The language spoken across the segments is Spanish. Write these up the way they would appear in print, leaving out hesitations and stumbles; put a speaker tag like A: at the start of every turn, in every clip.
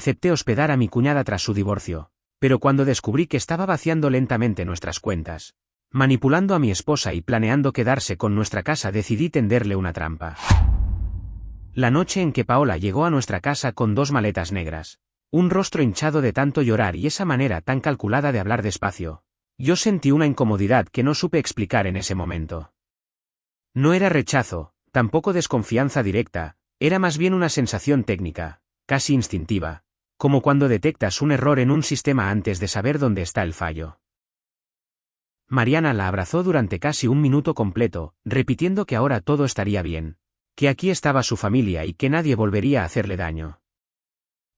A: Acepté hospedar a mi cuñada tras su divorcio, pero cuando descubrí que estaba vaciando lentamente nuestras cuentas, manipulando a mi esposa y planeando quedarse con nuestra casa, decidí tenderle una trampa. La noche en que Paola llegó a nuestra casa con 2 maletas negras, un rostro hinchado de tanto llorar y esa manera tan calculada de hablar despacio, yo sentí una incomodidad que no supe explicar en ese momento. No era rechazo, tampoco desconfianza directa, era más bien una sensación técnica, casi instintiva, como cuando detectas un error en un sistema antes de saber dónde está el fallo. Mariana la abrazó durante casi un minuto completo, repitiendo que ahora todo estaría bien, que aquí estaba su familia y que nadie volvería a hacerle daño.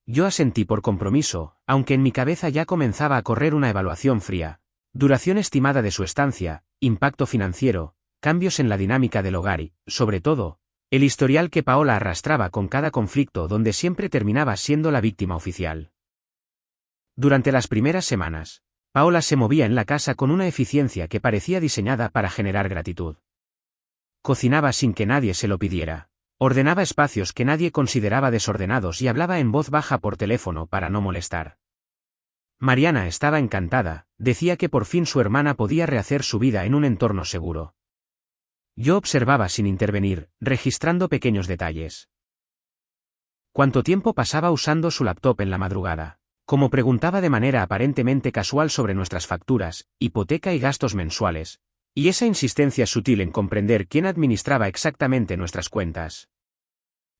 A: Yo asentí por compromiso, aunque en mi cabeza ya comenzaba a correr una evaluación fría, duración estimada de su estancia, impacto financiero, cambios en la dinámica del hogar y, sobre todo, el historial que Paola arrastraba con cada conflicto donde siempre terminaba siendo la víctima oficial. Durante las primeras semanas, Paola se movía en la casa con una eficiencia que parecía diseñada para generar gratitud. Cocinaba sin que nadie se lo pidiera, ordenaba espacios que nadie consideraba desordenados y hablaba en voz baja por teléfono para no molestar. Mariana estaba encantada, decía que por fin su hermana podía rehacer su vida en un entorno seguro. Yo observaba sin intervenir, registrando pequeños detalles. ¿Cuánto tiempo pasaba usando su laptop en la madrugada? Como preguntaba de manera aparentemente casual sobre nuestras facturas, hipoteca y gastos mensuales, y esa insistencia sutil en comprender quién administraba exactamente nuestras cuentas.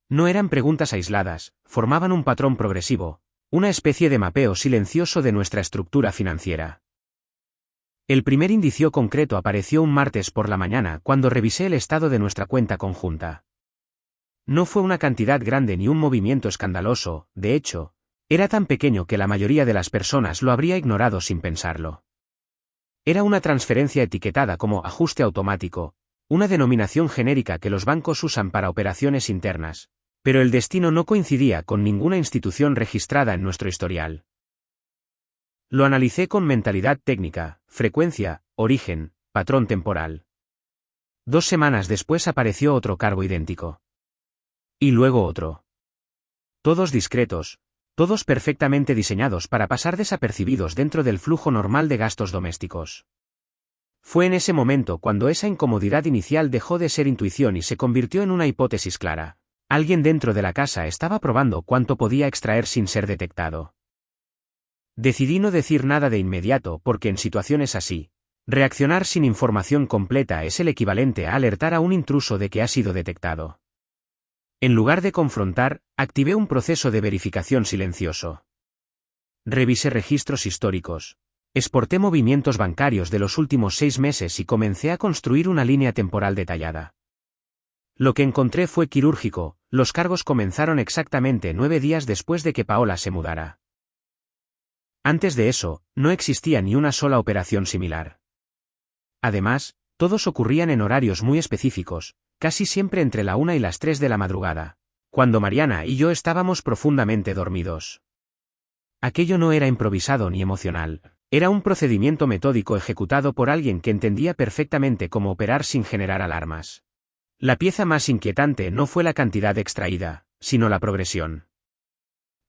A: No eran preguntas aisladas, formaban un patrón progresivo, una especie de mapeo silencioso de nuestra estructura financiera. El primer indicio concreto apareció un martes por la mañana cuando revisé el estado de nuestra cuenta conjunta. No fue una cantidad grande ni un movimiento escandaloso, de hecho, era tan pequeño que la mayoría de las personas lo habría ignorado sin pensarlo. Era una transferencia etiquetada como ajuste automático, una denominación genérica que los bancos usan para operaciones internas, pero el destino no coincidía con ninguna institución registrada en nuestro historial. Lo analicé con mentalidad técnica, frecuencia, origen, patrón temporal. 2 semanas después apareció otro cargo idéntico. Y luego otro. Todos discretos, todos perfectamente diseñados para pasar desapercibidos dentro del flujo normal de gastos domésticos. Fue en ese momento cuando esa incomodidad inicial dejó de ser intuición y se convirtió en una hipótesis clara. Alguien dentro de la casa estaba probando cuánto podía extraer sin ser detectado. Decidí no decir nada de inmediato porque en situaciones así, reaccionar sin información completa es el equivalente a alertar a un intruso de que ha sido detectado. En lugar de confrontar, activé un proceso de verificación silencioso. Revisé registros históricos, exporté movimientos bancarios de los últimos 6 meses y comencé a construir una línea temporal detallada. Lo que encontré fue quirúrgico, los cargos comenzaron exactamente 9 días después de que Paola se mudara. Antes de eso, no existía ni una sola operación similar. Además, todos ocurrían en horarios muy específicos, casi siempre entre la 1 y las 3 de la madrugada, cuando Mariana y yo estábamos profundamente dormidos. Aquello no era improvisado ni emocional, era un procedimiento metódico ejecutado por alguien que entendía perfectamente cómo operar sin generar alarmas. La pieza más inquietante no fue la cantidad extraída, sino la progresión.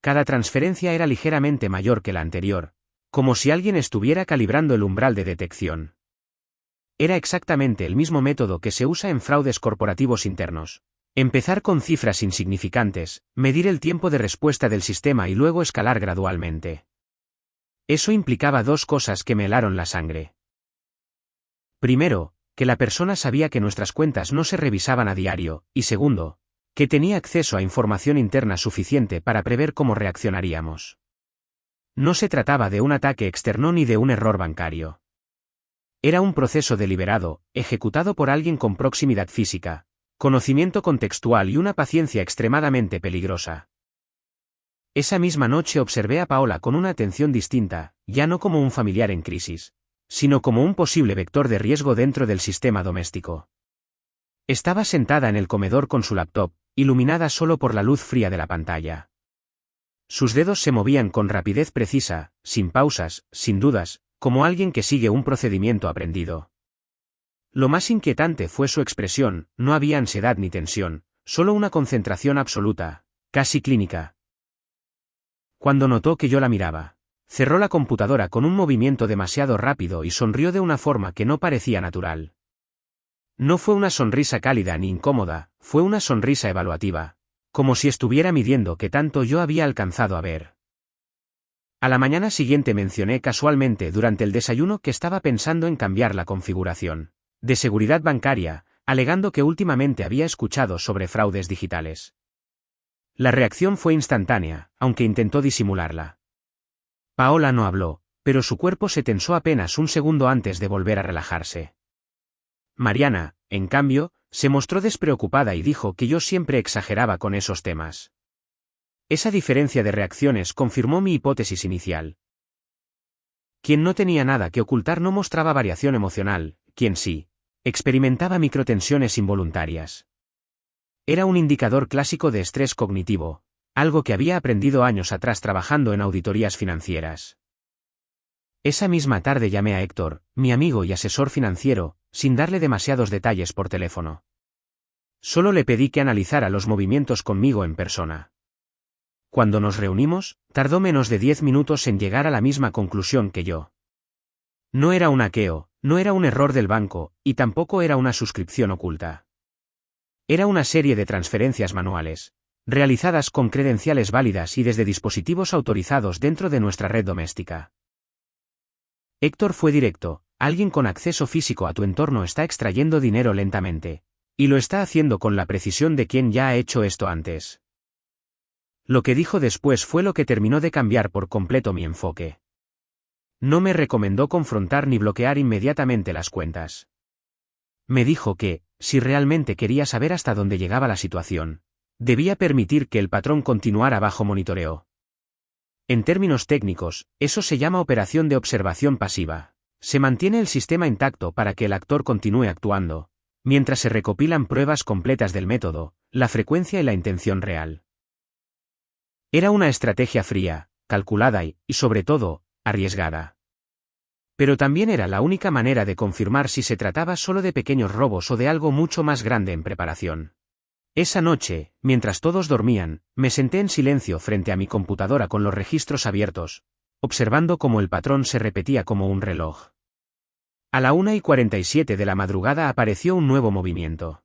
A: Cada transferencia era ligeramente mayor que la anterior, como si alguien estuviera calibrando el umbral de detección. Era exactamente el mismo método que se usa en fraudes corporativos internos. Empezar con cifras insignificantes, medir el tiempo de respuesta del sistema y luego escalar gradualmente. Eso implicaba 2 cosas que me helaron la sangre. Primero, que la persona sabía que nuestras cuentas no se revisaban a diario, y segundo, que tenía acceso a información interna suficiente para prever cómo reaccionaríamos. No se trataba de un ataque externo ni de un error bancario. Era un proceso deliberado, ejecutado por alguien con proximidad física, conocimiento contextual y una paciencia extremadamente peligrosa. Esa misma noche observé a Paola con una atención distinta, ya no como un familiar en crisis, sino como un posible vector de riesgo dentro del sistema doméstico. Estaba sentada en el comedor con su laptop, iluminada solo por la luz fría de la pantalla. Sus dedos se movían con rapidez precisa, sin pausas, sin dudas, como alguien que sigue un procedimiento aprendido. Lo más inquietante fue su expresión, no había ansiedad ni tensión, solo una concentración absoluta, casi clínica. Cuando notó que yo la miraba, cerró la computadora con un movimiento demasiado rápido y sonrió de una forma que no parecía natural. No fue una sonrisa cálida ni incómoda, fue una sonrisa evaluativa, como si estuviera midiendo qué tanto yo había alcanzado a ver. A la mañana siguiente mencioné casualmente durante el desayuno que estaba pensando en cambiar la configuración de seguridad bancaria, alegando que últimamente había escuchado sobre fraudes digitales. La reacción fue instantánea, aunque intentó disimularla. Paola no habló, pero su cuerpo se tensó apenas un segundo antes de volver a relajarse. Mariana, en cambio, se mostró despreocupada y dijo que yo siempre exageraba con esos temas. Esa diferencia de reacciones confirmó mi hipótesis inicial. Quien no tenía nada que ocultar no mostraba variación emocional, quien sí, experimentaba microtensiones involuntarias. Era un indicador clásico de estrés cognitivo, algo que había aprendido años atrás trabajando en auditorías financieras. Esa misma tarde llamé a Héctor, mi amigo y asesor financiero, sin darle demasiados detalles por teléfono. Solo le pedí que analizara los movimientos conmigo en persona. Cuando nos reunimos, tardó menos de 10 minutos en llegar a la misma conclusión que yo. No era un hackeo, no era un error del banco, y tampoco era una suscripción oculta. Era una serie de transferencias manuales, realizadas con credenciales válidas y desde dispositivos autorizados dentro de nuestra red doméstica. Héctor fue directo: alguien con acceso físico a tu entorno está extrayendo dinero lentamente, y lo está haciendo con la precisión de quien ya ha hecho esto antes. Lo que dijo después fue lo que terminó de cambiar por completo mi enfoque. No me recomendó confrontar ni bloquear inmediatamente las cuentas. Me dijo que, si realmente quería saber hasta dónde llegaba la situación, debía permitir que el patrón continuara bajo monitoreo. En términos técnicos, eso se llama operación de observación pasiva. Se mantiene el sistema intacto para que el actor continúe actuando, mientras se recopilan pruebas completas del método, la frecuencia y la intención real. Era una estrategia fría, calculada y, sobre todo, arriesgada. Pero también era la única manera de confirmar si se trataba solo de pequeños robos o de algo mucho más grande en preparación. Esa noche, mientras todos dormían, me senté en silencio frente a mi computadora con los registros abiertos, observando cómo el patrón se repetía como un reloj. A la 1:47 de la madrugada apareció un nuevo movimiento.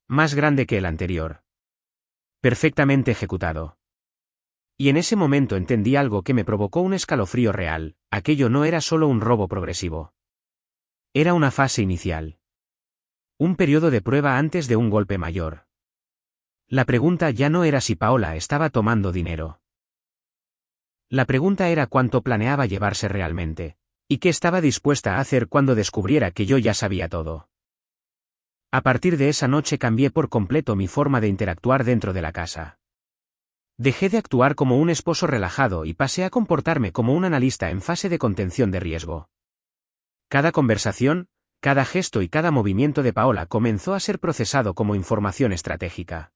A: Más grande que el anterior. Perfectamente ejecutado. Y en ese momento entendí algo que me provocó un escalofrío real: aquello no era solo un robo progresivo. Era una fase inicial. Un periodo de prueba antes de un golpe mayor. La pregunta ya no era si Paola estaba tomando dinero. La pregunta era cuánto planeaba llevarse realmente, y qué estaba dispuesta a hacer cuando descubriera que yo ya sabía todo. A partir de esa noche cambié por completo mi forma de interactuar dentro de la casa. Dejé de actuar como un esposo relajado y pasé a comportarme como un analista en fase de contención de riesgo. Cada conversación, cada gesto y cada movimiento de Paola comenzó a ser procesado como información estratégica.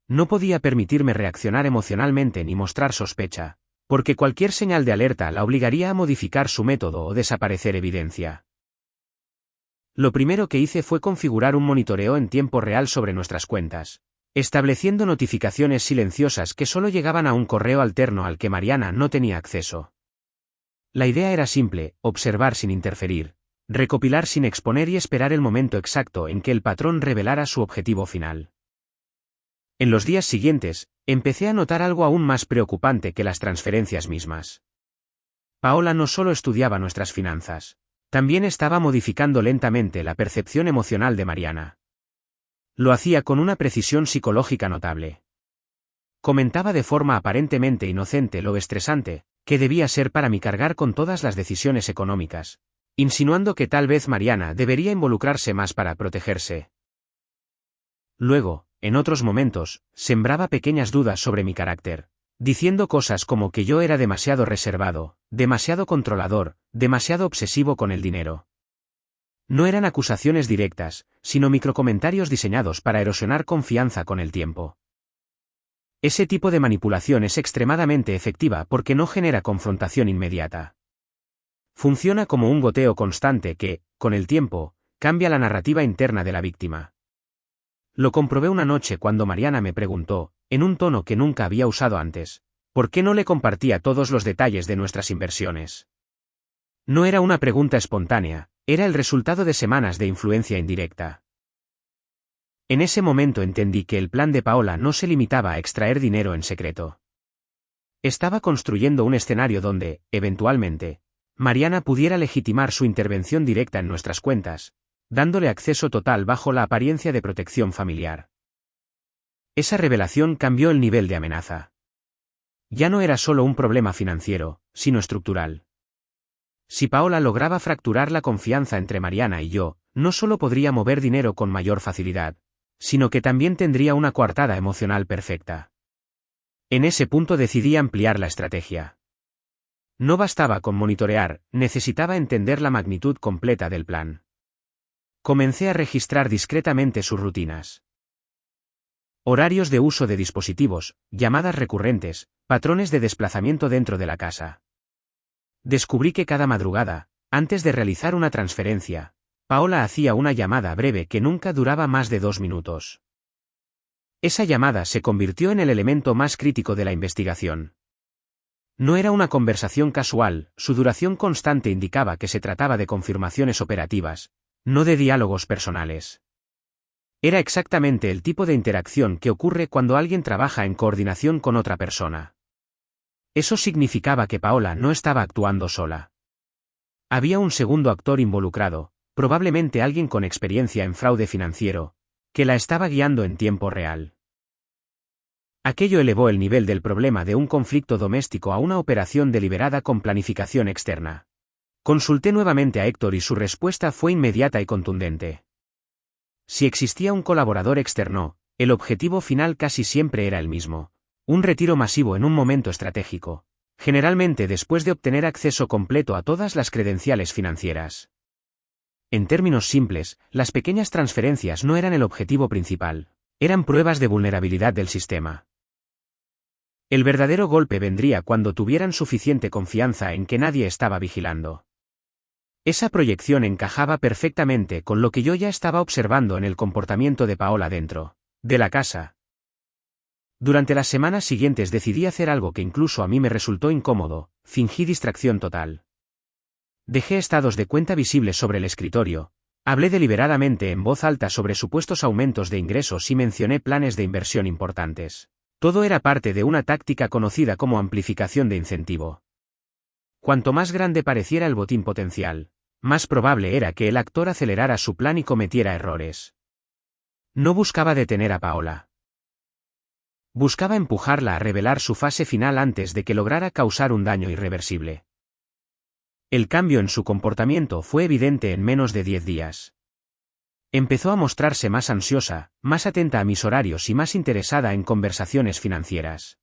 A: No podía permitirme reaccionar emocionalmente ni mostrar sospecha, porque cualquier señal de alerta la obligaría a modificar su método o desaparecer evidencia. Lo primero que hice fue configurar un monitoreo en tiempo real sobre nuestras cuentas, estableciendo notificaciones silenciosas que solo llegaban a un correo alterno al que Mariana no tenía acceso. La idea era simple: observar sin interferir, recopilar sin exponer y esperar el momento exacto en que el patrón revelara su objetivo final. En los días siguientes, empecé a notar algo aún más preocupante que las transferencias mismas. Paola no solo estudiaba nuestras finanzas, también estaba modificando lentamente la percepción emocional de Mariana. Lo hacía con una precisión psicológica notable. Comentaba de forma aparentemente inocente lo estresante que debía ser para mí cargar con todas las decisiones económicas, insinuando que tal vez Mariana debería involucrarse más para protegerse. Luego, en otros momentos, sembraba pequeñas dudas sobre mi carácter, diciendo cosas como que yo era demasiado reservado, demasiado controlador, demasiado obsesivo con el dinero. No eran acusaciones directas, sino microcomentarios diseñados para erosionar confianza con el tiempo. Ese tipo de manipulación es extremadamente efectiva porque no genera confrontación inmediata. Funciona como un goteo constante que, con el tiempo, cambia la narrativa interna de la víctima. Lo comprobé una noche cuando Mariana me preguntó, en un tono que nunca había usado antes: ¿Por qué no le compartía todos los detalles de nuestras inversiones? No era una pregunta espontánea, era el resultado de semanas de influencia indirecta. En ese momento entendí que el plan de Paola no se limitaba a extraer dinero en secreto. Estaba construyendo un escenario donde, eventualmente, Mariana pudiera legitimar su intervención directa en nuestras cuentas, dándole acceso total bajo la apariencia de protección familiar. Esa revelación cambió el nivel de amenaza. Ya no era solo un problema financiero, sino estructural. Si Paola lograba fracturar la confianza entre Mariana y yo, no solo podría mover dinero con mayor facilidad, sino que también tendría una coartada emocional perfecta. En ese punto decidí ampliar la estrategia. No bastaba con monitorear, necesitaba entender la magnitud completa del plan. Comencé a registrar discretamente sus rutinas. Horarios de uso de dispositivos, llamadas recurrentes, patrones de desplazamiento dentro de la casa. Descubrí que cada madrugada, antes de realizar una transferencia, Paola hacía una llamada breve que nunca duraba más de 2 minutos. Esa llamada se convirtió en el elemento más crítico de la investigación. No era una conversación casual, su duración constante indicaba que se trataba de confirmaciones operativas, no de diálogos personales. Era exactamente el tipo de interacción que ocurre cuando alguien trabaja en coordinación con otra persona. Eso significaba que Paola no estaba actuando sola. Había un segundo actor involucrado, probablemente alguien con experiencia en fraude financiero, que la estaba guiando en tiempo real. Aquello elevó el nivel del problema de un conflicto doméstico a una operación deliberada con planificación externa. Consulté nuevamente a Héctor y su respuesta fue inmediata y contundente. Si existía un colaborador externo, el objetivo final casi siempre era el mismo: un retiro masivo en un momento estratégico, generalmente después de obtener acceso completo a todas las credenciales financieras. En términos simples, las pequeñas transferencias no eran el objetivo principal, eran pruebas de vulnerabilidad del sistema. El verdadero golpe vendría cuando tuvieran suficiente confianza en que nadie estaba vigilando. Esa proyección encajaba perfectamente con lo que yo ya estaba observando en el comportamiento de Paola dentro de la casa. Durante las semanas siguientes decidí hacer algo que incluso a mí me resultó incómodo: fingí distracción total. Dejé estados de cuenta visibles sobre el escritorio, hablé deliberadamente en voz alta sobre supuestos aumentos de ingresos y mencioné planes de inversión importantes. Todo era parte de una táctica conocida como amplificación de incentivo. Cuanto más grande pareciera el botín potencial, más probable era que el actor acelerara su plan y cometiera errores. No buscaba detener a Paola. Buscaba empujarla a revelar su fase final antes de que lograra causar un daño irreversible. El cambio en su comportamiento fue evidente en menos de 10 días. Empezó a mostrarse más ansiosa, más atenta a mis horarios y más interesada en conversaciones financieras.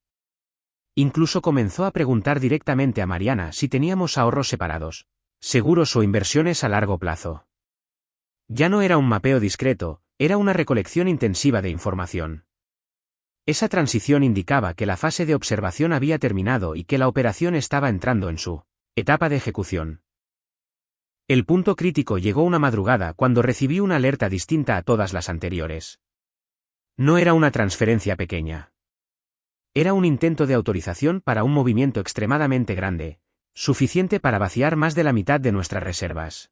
A: Incluso comenzó a preguntar directamente a Mariana si teníamos ahorros separados, seguros o inversiones a largo plazo. Ya no era un mapeo discreto, era una recolección intensiva de información. Esa transición indicaba que la fase de observación había terminado y que la operación estaba entrando en su etapa de ejecución. El punto crítico llegó una madrugada cuando recibí una alerta distinta a todas las anteriores. No era una transferencia pequeña. Era un intento de autorización para un movimiento extremadamente grande, suficiente para vaciar más de la mitad de nuestras reservas.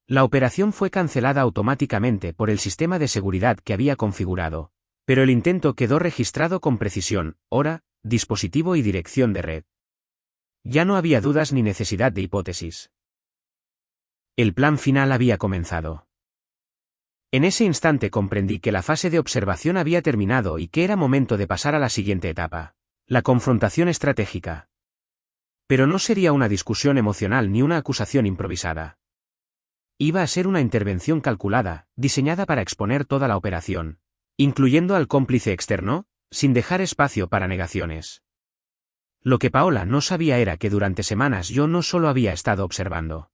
A: La operación fue cancelada automáticamente por el sistema de seguridad que había configurado, pero el intento quedó registrado con precisión, hora, dispositivo y dirección de red. Ya no había dudas ni necesidad de hipótesis. El plan final había comenzado. En ese instante comprendí que la fase de observación había terminado y que era momento de pasar a la siguiente etapa: la confrontación estratégica. Pero no sería una discusión emocional ni una acusación improvisada. Iba a ser una intervención calculada, diseñada para exponer toda la operación, incluyendo al cómplice externo, sin dejar espacio para negaciones. Lo que Paola no sabía era que durante semanas yo no solo había estado observando.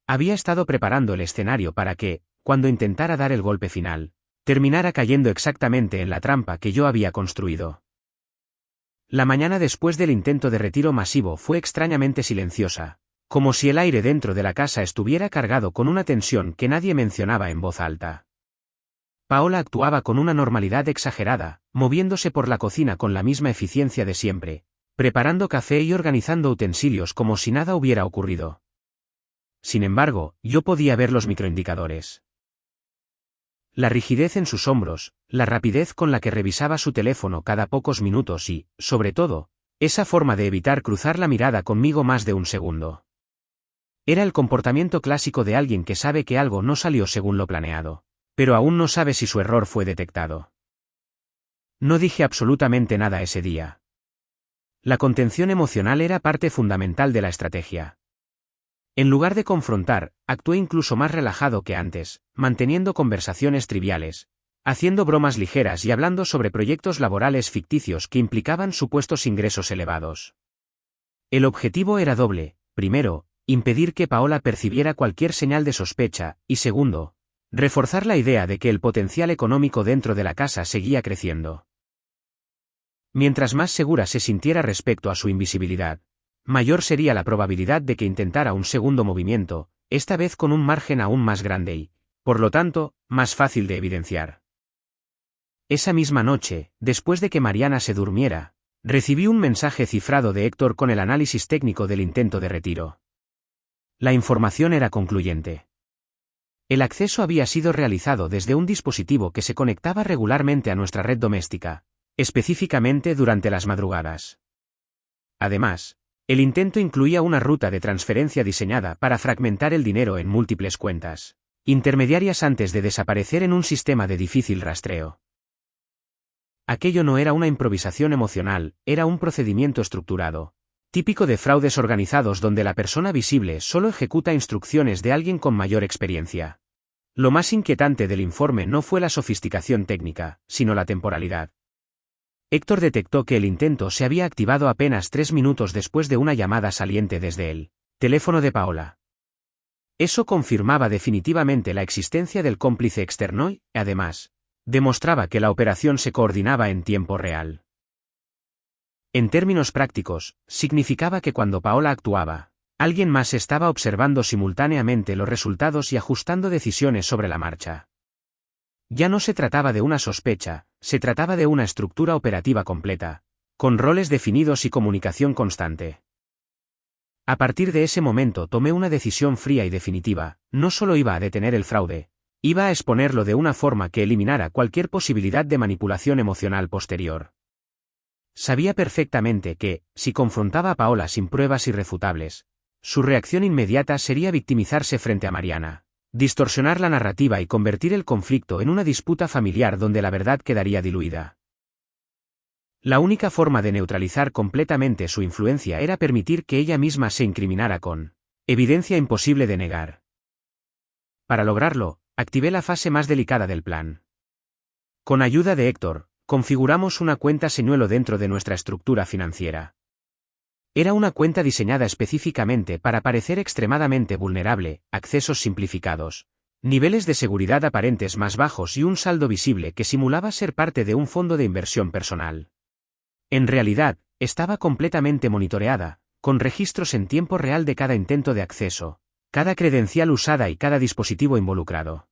A: Había estado preparando el escenario para que, cuando intentara dar el golpe final, terminara cayendo exactamente en la trampa que yo había construido. La mañana después del intento de retiro masivo fue extrañamente silenciosa, como si el aire dentro de la casa estuviera cargado con una tensión que nadie mencionaba en voz alta. Paola actuaba con una normalidad exagerada, moviéndose por la cocina con la misma eficiencia de siempre, preparando café y organizando utensilios como si nada hubiera ocurrido. Sin embargo, yo podía ver los microindicadores. La rigidez en sus hombros, la rapidez con la que revisaba su teléfono cada pocos minutos y, sobre todo, esa forma de evitar cruzar la mirada conmigo más de un segundo. Era el comportamiento clásico de alguien que sabe que algo no salió según lo planeado, pero aún no sabe si su error fue detectado. No dije absolutamente nada ese día. La contención emocional era parte fundamental de la estrategia. En lugar de confrontar, actué incluso más relajado que antes, manteniendo conversaciones triviales, haciendo bromas ligeras y hablando sobre proyectos laborales ficticios que implicaban supuestos ingresos elevados. El objetivo era doble: primero, impedir que Paola percibiera cualquier señal de sospecha, y segundo, reforzar la idea de que el potencial económico dentro de la casa seguía creciendo. Mientras más segura se sintiera respecto a su invisibilidad, mayor sería la probabilidad de que intentara un segundo movimiento, esta vez con un margen aún más grande y, por lo tanto, más fácil de evidenciar. Esa misma noche, después de que Mariana se durmiera, recibí un mensaje cifrado de Héctor con el análisis técnico del intento de retiro. La información era concluyente. El acceso había sido realizado desde un dispositivo que se conectaba regularmente a nuestra red doméstica, específicamente durante las madrugadas. Además, el intento incluía una ruta de transferencia diseñada para fragmentar el dinero en múltiples cuentas intermediarias antes de desaparecer en un sistema de difícil rastreo. Aquello no era una improvisación emocional, era un procedimiento estructurado, típico de fraudes organizados donde la persona visible solo ejecuta instrucciones de alguien con mayor experiencia. Lo más inquietante del informe no fue la sofisticación técnica, sino la temporalidad. Héctor detectó que el intento se había activado apenas 3 minutos después de una llamada saliente desde el teléfono de Paola. Eso confirmaba definitivamente la existencia del cómplice externo y, además, demostraba que la operación se coordinaba en tiempo real. En términos prácticos, significaba que cuando Paola actuaba, alguien más estaba observando simultáneamente los resultados y ajustando decisiones sobre la marcha. Ya no se trataba de una sospecha, se trataba de una estructura operativa completa, con roles definidos y comunicación constante. A partir de ese momento tomé una decisión fría y definitiva: no solo iba a detener el fraude, iba a exponerlo de una forma que eliminara cualquier posibilidad de manipulación emocional posterior. Sabía perfectamente que, si confrontaba a Paola sin pruebas irrefutables, su reacción inmediata sería victimizarse frente a Mariana, distorsionar la narrativa y convertir el conflicto en una disputa familiar donde la verdad quedaría diluida. La única forma de neutralizar completamente su influencia era permitir que ella misma se incriminara con evidencia imposible de negar. Para lograrlo, activé la fase más delicada del plan. Con ayuda de Héctor, configuramos una cuenta señuelo dentro de nuestra estructura financiera. Era una cuenta diseñada específicamente para parecer extremadamente vulnerable: accesos simplificados, niveles de seguridad aparentes más bajos y un saldo visible que simulaba ser parte de un fondo de inversión personal. En realidad, estaba completamente monitoreada, con registros en tiempo real de cada intento de acceso, cada credencial usada y cada dispositivo involucrado.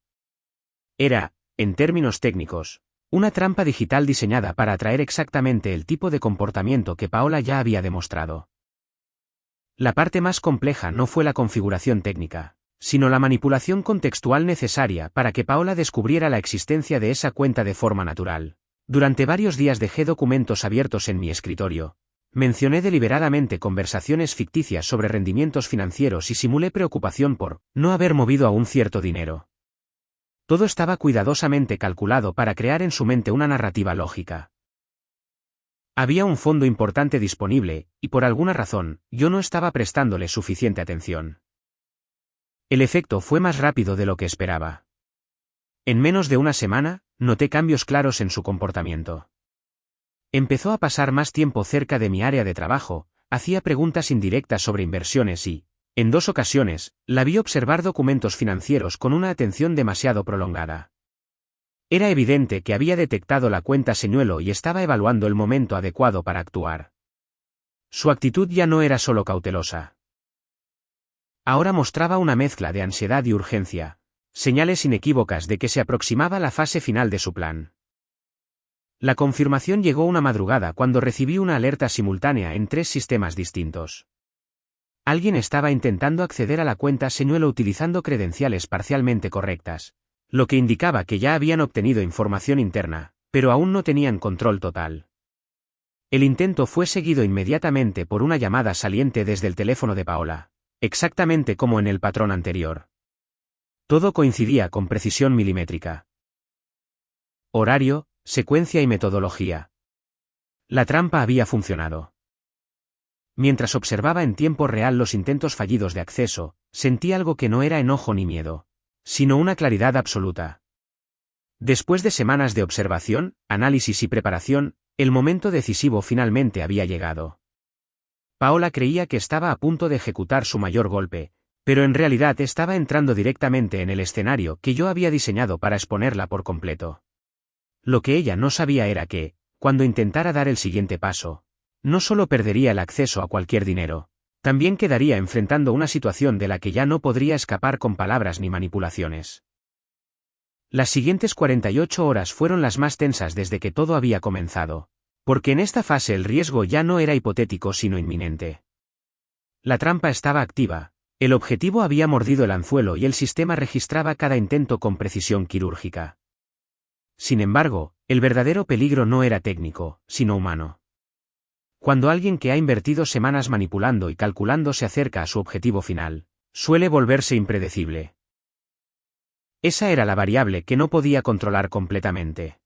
A: Era, en términos técnicos, una trampa digital diseñada para atraer exactamente el tipo de comportamiento que Paola ya había demostrado. La parte más compleja no fue la configuración técnica, sino la manipulación contextual necesaria para que Paola descubriera la existencia de esa cuenta de forma natural. Durante varios días dejé documentos abiertos en mi escritorio, mencioné deliberadamente conversaciones ficticias sobre rendimientos financieros y simulé preocupación por no haber movido aún cierto dinero. Todo estaba cuidadosamente calculado para crear en su mente una narrativa lógica. Había un fondo importante disponible, y por alguna razón, yo no estaba prestándole suficiente atención. El efecto fue más rápido de lo que esperaba. En menos de una semana, noté cambios claros en su comportamiento. Empezó a pasar más tiempo cerca de mi área de trabajo, hacía preguntas indirectas sobre inversiones y, en 2 ocasiones, la vi observar documentos financieros con una atención demasiado prolongada. Era evidente que había detectado la cuenta señuelo y estaba evaluando el momento adecuado para actuar. Su actitud ya no era solo cautelosa. Ahora mostraba una mezcla de ansiedad y urgencia, señales inequívocas de que se aproximaba la fase final de su plan. La confirmación llegó una madrugada cuando recibí una alerta simultánea en 3 sistemas distintos. Alguien estaba intentando acceder a la cuenta señuelo utilizando credenciales parcialmente correctas, lo que indicaba que ya habían obtenido información interna, pero aún no tenían control total. El intento fue seguido inmediatamente por una llamada saliente desde el teléfono de Paola, exactamente como en el patrón anterior. Todo coincidía con precisión milimétrica. Horario, secuencia y metodología. La trampa había funcionado. Mientras observaba en tiempo real los intentos fallidos de acceso, sentí algo que no era enojo ni miedo, sino una claridad absoluta. Después de semanas de observación, análisis y preparación, el momento decisivo finalmente había llegado. Paola creía que estaba a punto de ejecutar su mayor golpe, pero en realidad estaba entrando directamente en el escenario que yo había diseñado para exponerla por completo. Lo que ella no sabía era que, cuando intentara dar el siguiente paso, no solo perdería el acceso a cualquier dinero, también quedaría enfrentando una situación de la que ya no podría escapar con palabras ni manipulaciones. Las siguientes 48 horas fueron las más tensas desde que todo había comenzado, porque en esta fase el riesgo ya no era hipotético sino inminente. La trampa estaba activa, el objetivo había mordido el anzuelo y el sistema registraba cada intento con precisión quirúrgica. Sin embargo, el verdadero peligro no era técnico, sino humano. Cuando alguien que ha invertido semanas manipulando y calculando se acerca a su objetivo final, suele volverse impredecible. Esa era la variable que no podía controlar completamente.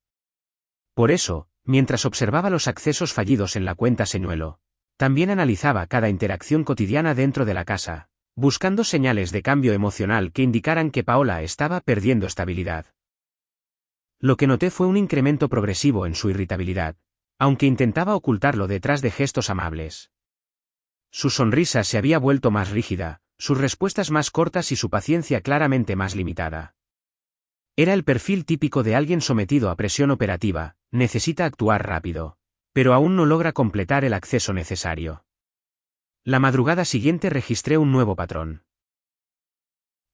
A: Por eso, mientras observaba los accesos fallidos en la cuenta señuelo, también analizaba cada interacción cotidiana dentro de la casa, buscando señales de cambio emocional que indicaran que Paola estaba perdiendo estabilidad. Lo que noté fue un incremento progresivo en su irritabilidad, aunque intentaba ocultarlo detrás de gestos amables. Su sonrisa se había vuelto más rígida, sus respuestas más cortas y su paciencia claramente más limitada. Era el perfil típico de alguien sometido a presión operativa, necesita actuar rápido, pero aún no logra completar el acceso necesario. La madrugada siguiente registré un nuevo patrón.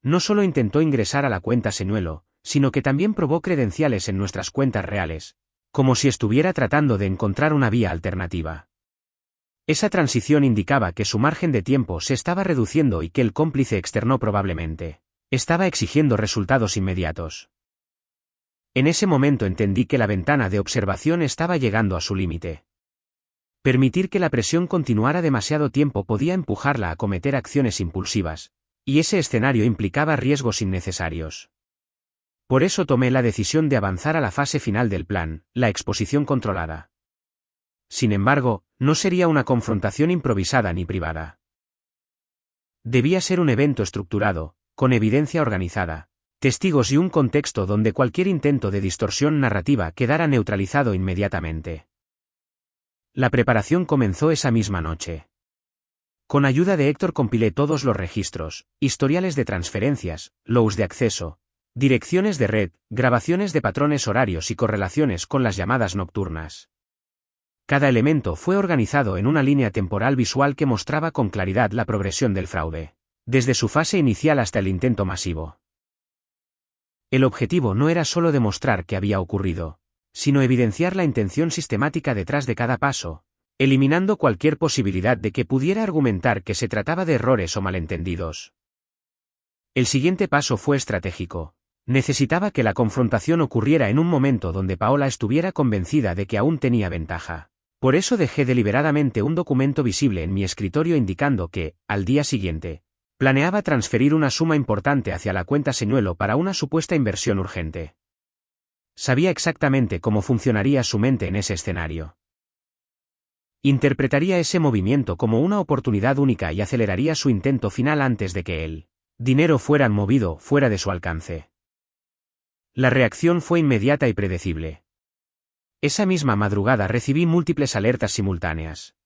A: No solo intentó ingresar a la cuenta señuelo, sino que también probó credenciales en nuestras cuentas reales, como si estuviera tratando de encontrar una vía alternativa. Esa transición indicaba que su margen de tiempo se estaba reduciendo y que el cómplice externo probablemente estaba exigiendo resultados inmediatos. En ese momento entendí que la ventana de observación estaba llegando a su límite. Permitir que la presión continuara demasiado tiempo podía empujarla a cometer acciones impulsivas, y ese escenario implicaba riesgos innecesarios. Por eso tomé la decisión de avanzar a la fase final del plan, la exposición controlada. Sin embargo, no sería una confrontación improvisada ni privada. Debía ser un evento estructurado, con evidencia organizada, testigos y un contexto donde cualquier intento de distorsión narrativa quedara neutralizado inmediatamente. La preparación comenzó esa misma noche. Con ayuda de Héctor compilé todos los registros, historiales de transferencias, logs de acceso, direcciones de red, grabaciones de patrones horarios y correlaciones con las llamadas nocturnas. Cada elemento fue organizado en una línea temporal visual que mostraba con claridad la progresión del fraude, desde su fase inicial hasta el intento masivo. El objetivo no era solo demostrar qué había ocurrido, sino evidenciar la intención sistemática detrás de cada paso, eliminando cualquier posibilidad de que pudiera argumentar que se trataba de errores o malentendidos. El siguiente paso fue estratégico. Necesitaba que la confrontación ocurriera en un momento donde Paola estuviera convencida de que aún tenía ventaja. Por eso dejé deliberadamente un documento visible en mi escritorio indicando que, al día siguiente, planeaba transferir una suma importante hacia la cuenta señuelo para una supuesta inversión urgente. Sabía exactamente cómo funcionaría su mente en ese escenario. Interpretaría ese movimiento como una oportunidad única y aceleraría su intento final antes de que el dinero fuera movido fuera de su alcance. La reacción fue inmediata y predecible. Esa misma madrugada recibí múltiples alertas simultáneas.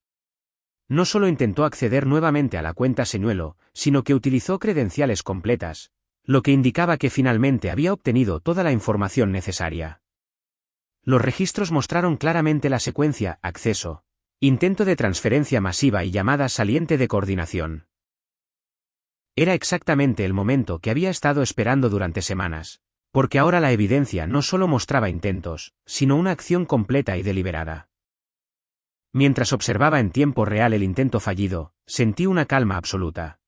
A: No solo intentó acceder nuevamente a la cuenta señuelo, sino que utilizó credenciales completas, lo que indicaba que finalmente había obtenido toda la información necesaria. Los registros mostraron claramente la secuencia, acceso, intento de transferencia masiva y llamada saliente de coordinación. Era exactamente el momento que había estado esperando durante semanas, porque ahora la evidencia no solo mostraba intentos, sino una acción completa y deliberada. Mientras observaba en tiempo real el intento fallido, sentí una calma absoluta.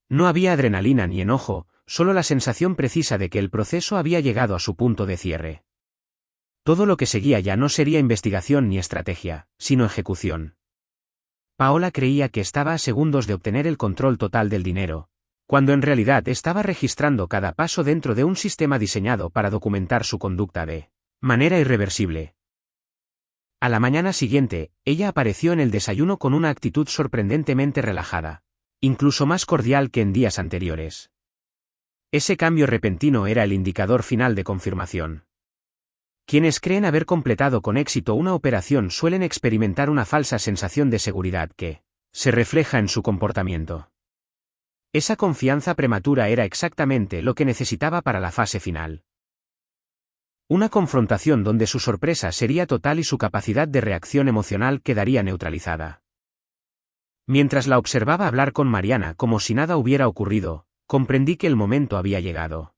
A: No había adrenalina ni enojo, solo la sensación precisa de que el proceso había llegado a su punto de cierre. Todo lo que seguía ya no sería investigación ni estrategia, sino ejecución. Paola creía que estaba a segundos de obtener el control total del dinero, cuando en realidad estaba registrando cada paso dentro de un sistema diseñado para documentar su conducta de manera irreversible. A la mañana siguiente, ella apareció en el desayuno con una actitud sorprendentemente relajada, incluso más cordial que en días anteriores. Ese cambio repentino era el indicador final de confirmación. Quienes creen haber completado con éxito una operación suelen experimentar una falsa sensación de seguridad que se refleja en su comportamiento. Esa confianza prematura era exactamente lo que necesitaba para la fase final. Una confrontación donde su sorpresa sería total y su capacidad de reacción emocional quedaría neutralizada. Mientras la observaba hablar con Mariana como si nada hubiera ocurrido, comprendí que el momento había llegado.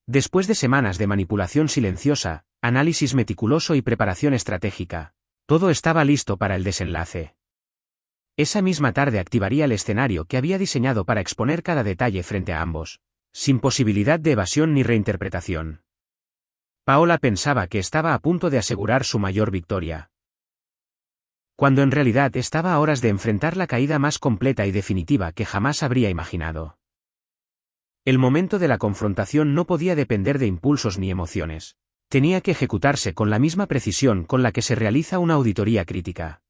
A: Después de semanas de manipulación silenciosa, análisis meticuloso y preparación estratégica, todo estaba listo para el desenlace. Esa misma tarde activaría el escenario que había diseñado para exponer cada detalle frente a ambos, sin posibilidad de evasión ni reinterpretación. Paola pensaba que estaba a punto de asegurar su mayor victoria, cuando en realidad estaba a horas de enfrentar la caída más completa y definitiva que jamás habría imaginado. El momento de la confrontación no podía depender de impulsos ni emociones. Tenía que ejecutarse con la misma precisión con la que se realiza una auditoría crítica.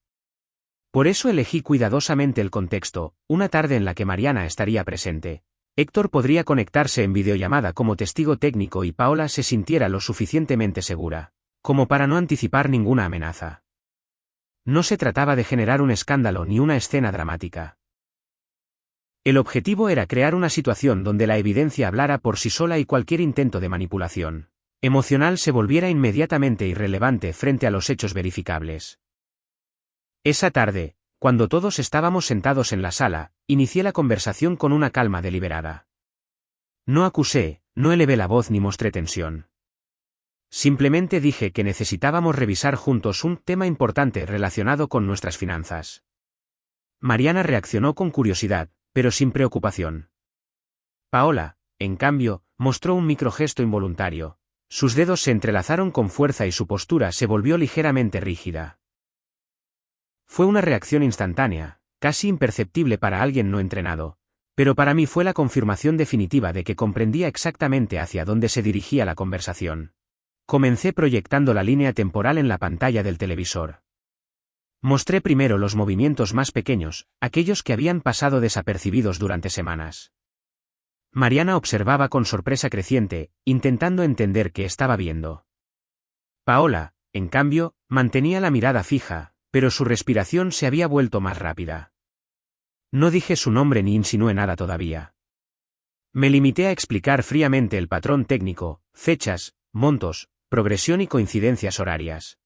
A: Por eso elegí cuidadosamente el contexto, una tarde en la que Mariana estaría presente. Héctor podría conectarse en videollamada como testigo técnico y Paola se sintiera lo suficientemente segura, como para no anticipar ninguna amenaza. No se trataba de generar un escándalo ni una escena dramática. El objetivo era crear una situación donde la evidencia hablara por sí sola y cualquier intento de manipulación emocional se volviera inmediatamente irrelevante frente a los hechos verificables. Esa tarde, cuando todos estábamos sentados en la sala, inicié la conversación con una calma deliberada. No acusé, no elevé la voz ni mostré tensión. Simplemente dije que necesitábamos revisar juntos un tema importante relacionado con nuestras finanzas. Mariana reaccionó con curiosidad, pero sin preocupación. Paola, en cambio, mostró un microgesto involuntario. Sus dedos se entrelazaron con fuerza y su postura se volvió ligeramente rígida. Fue una reacción instantánea, casi imperceptible para alguien no entrenado, pero para mí fue la confirmación definitiva de que comprendía exactamente hacia dónde se dirigía la conversación. Comencé proyectando la línea temporal en la pantalla del televisor. Mostré primero los movimientos más pequeños, aquellos que habían pasado desapercibidos durante semanas. Mariana observaba con sorpresa creciente, intentando entender qué estaba viendo. Paola, en cambio, mantenía la mirada fija, pero su respiración se había vuelto más rápida. No dije su nombre ni insinué nada todavía. Me limité a explicar fríamente el patrón técnico, fechas, montos, progresión y coincidencias horarias.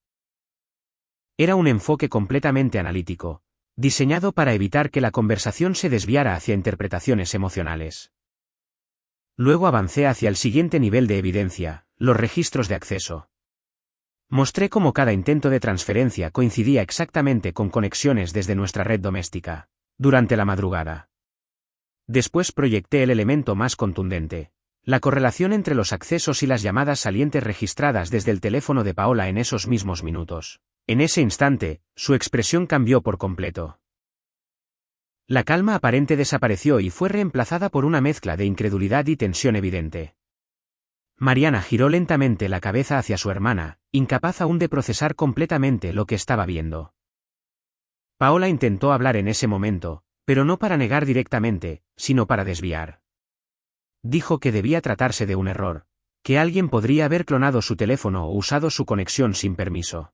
A: Era un enfoque completamente analítico, diseñado para evitar que la conversación se desviara hacia interpretaciones emocionales. Luego avancé hacia el siguiente nivel de evidencia, los registros de acceso. Mostré cómo cada intento de transferencia coincidía exactamente con conexiones desde nuestra red doméstica, durante la madrugada. Después proyecté el elemento más contundente, la correlación entre los accesos y las llamadas salientes registradas desde el teléfono de Paola en esos mismos minutos. En ese instante, su expresión cambió por completo. La calma aparente desapareció y fue reemplazada por una mezcla de incredulidad y tensión evidente. Mariana giró lentamente la cabeza hacia su hermana, incapaz aún de procesar completamente lo que estaba viendo. Paola intentó hablar en ese momento, pero no para negar directamente, sino para desviar. Dijo que debía tratarse de un error, que alguien podría haber clonado su teléfono o usado su conexión sin permiso.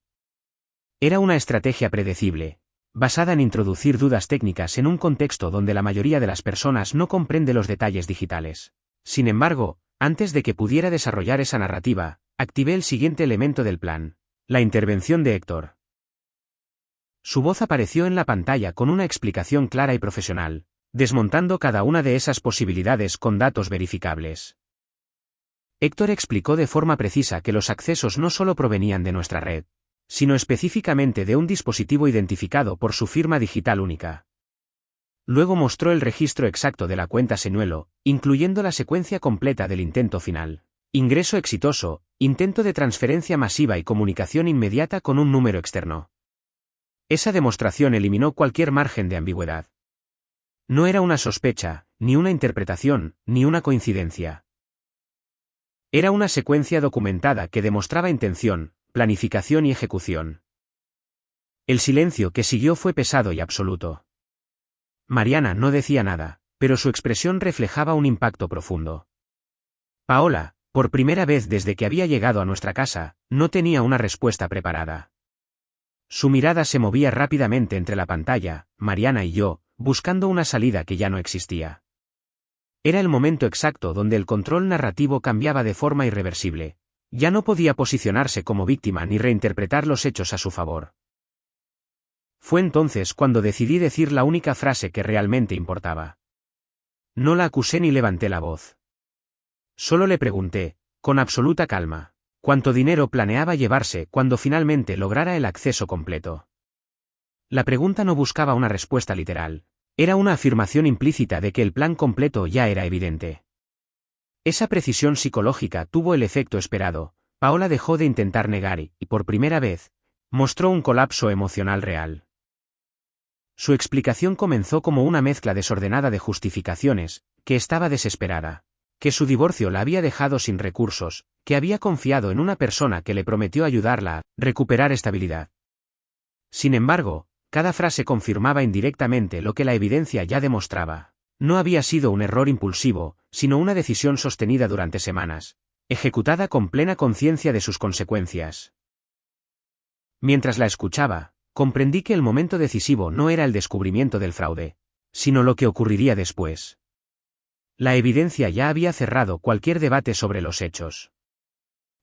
A: Era una estrategia predecible, basada en introducir dudas técnicas en un contexto donde la mayoría de las personas no comprende los detalles digitales. Sin embargo, antes de que pudiera desarrollar esa narrativa, activé el siguiente elemento del plan, la intervención de Héctor. Su voz apareció en la pantalla con una explicación clara y profesional, desmontando cada una de esas posibilidades con datos verificables. Héctor explicó de forma precisa que los accesos no solo provenían de nuestra red, sino específicamente de un dispositivo identificado por su firma digital única. Luego mostró el registro exacto de la cuenta señuelo, incluyendo la secuencia completa del intento final. Ingreso exitoso, intento de transferencia masiva y comunicación inmediata con un número externo. Esa demostración eliminó cualquier margen de ambigüedad. No era una sospecha, ni una interpretación, ni una coincidencia. Era una secuencia documentada que demostraba intención, planificación y ejecución. El silencio que siguió fue pesado y absoluto. Mariana no decía nada, pero su expresión reflejaba un impacto profundo. Paola, por primera vez desde que había llegado a nuestra casa, no tenía una respuesta preparada. Su mirada se movía rápidamente entre la pantalla, Mariana y yo, buscando una salida que ya no existía. Era el momento exacto donde el control narrativo cambiaba de forma irreversible. Ya no podía posicionarse como víctima ni reinterpretar los hechos a su favor. Fue entonces cuando decidí decir la única frase que realmente importaba. No la acusé ni levanté la voz. Solo le pregunté, con absoluta calma, cuánto dinero planeaba llevarse cuando finalmente lograra el acceso completo. La pregunta no buscaba una respuesta literal. Era una afirmación implícita de que el plan completo ya era evidente. Esa precisión psicológica tuvo el efecto esperado. Paola dejó de intentar negar y, por primera vez, mostró un colapso emocional real. Su explicación comenzó como una mezcla desordenada de justificaciones, que estaba desesperada, que su divorcio la había dejado sin recursos, que había confiado en una persona que le prometió ayudarla a recuperar estabilidad. Sin embargo, cada frase confirmaba indirectamente lo que la evidencia ya demostraba. No había sido un error impulsivo, sino una decisión sostenida durante semanas, ejecutada con plena conciencia de sus consecuencias. Mientras la escuchaba, comprendí que el momento decisivo no era el descubrimiento del fraude, sino lo que ocurriría después. La evidencia ya había cerrado cualquier debate sobre los hechos.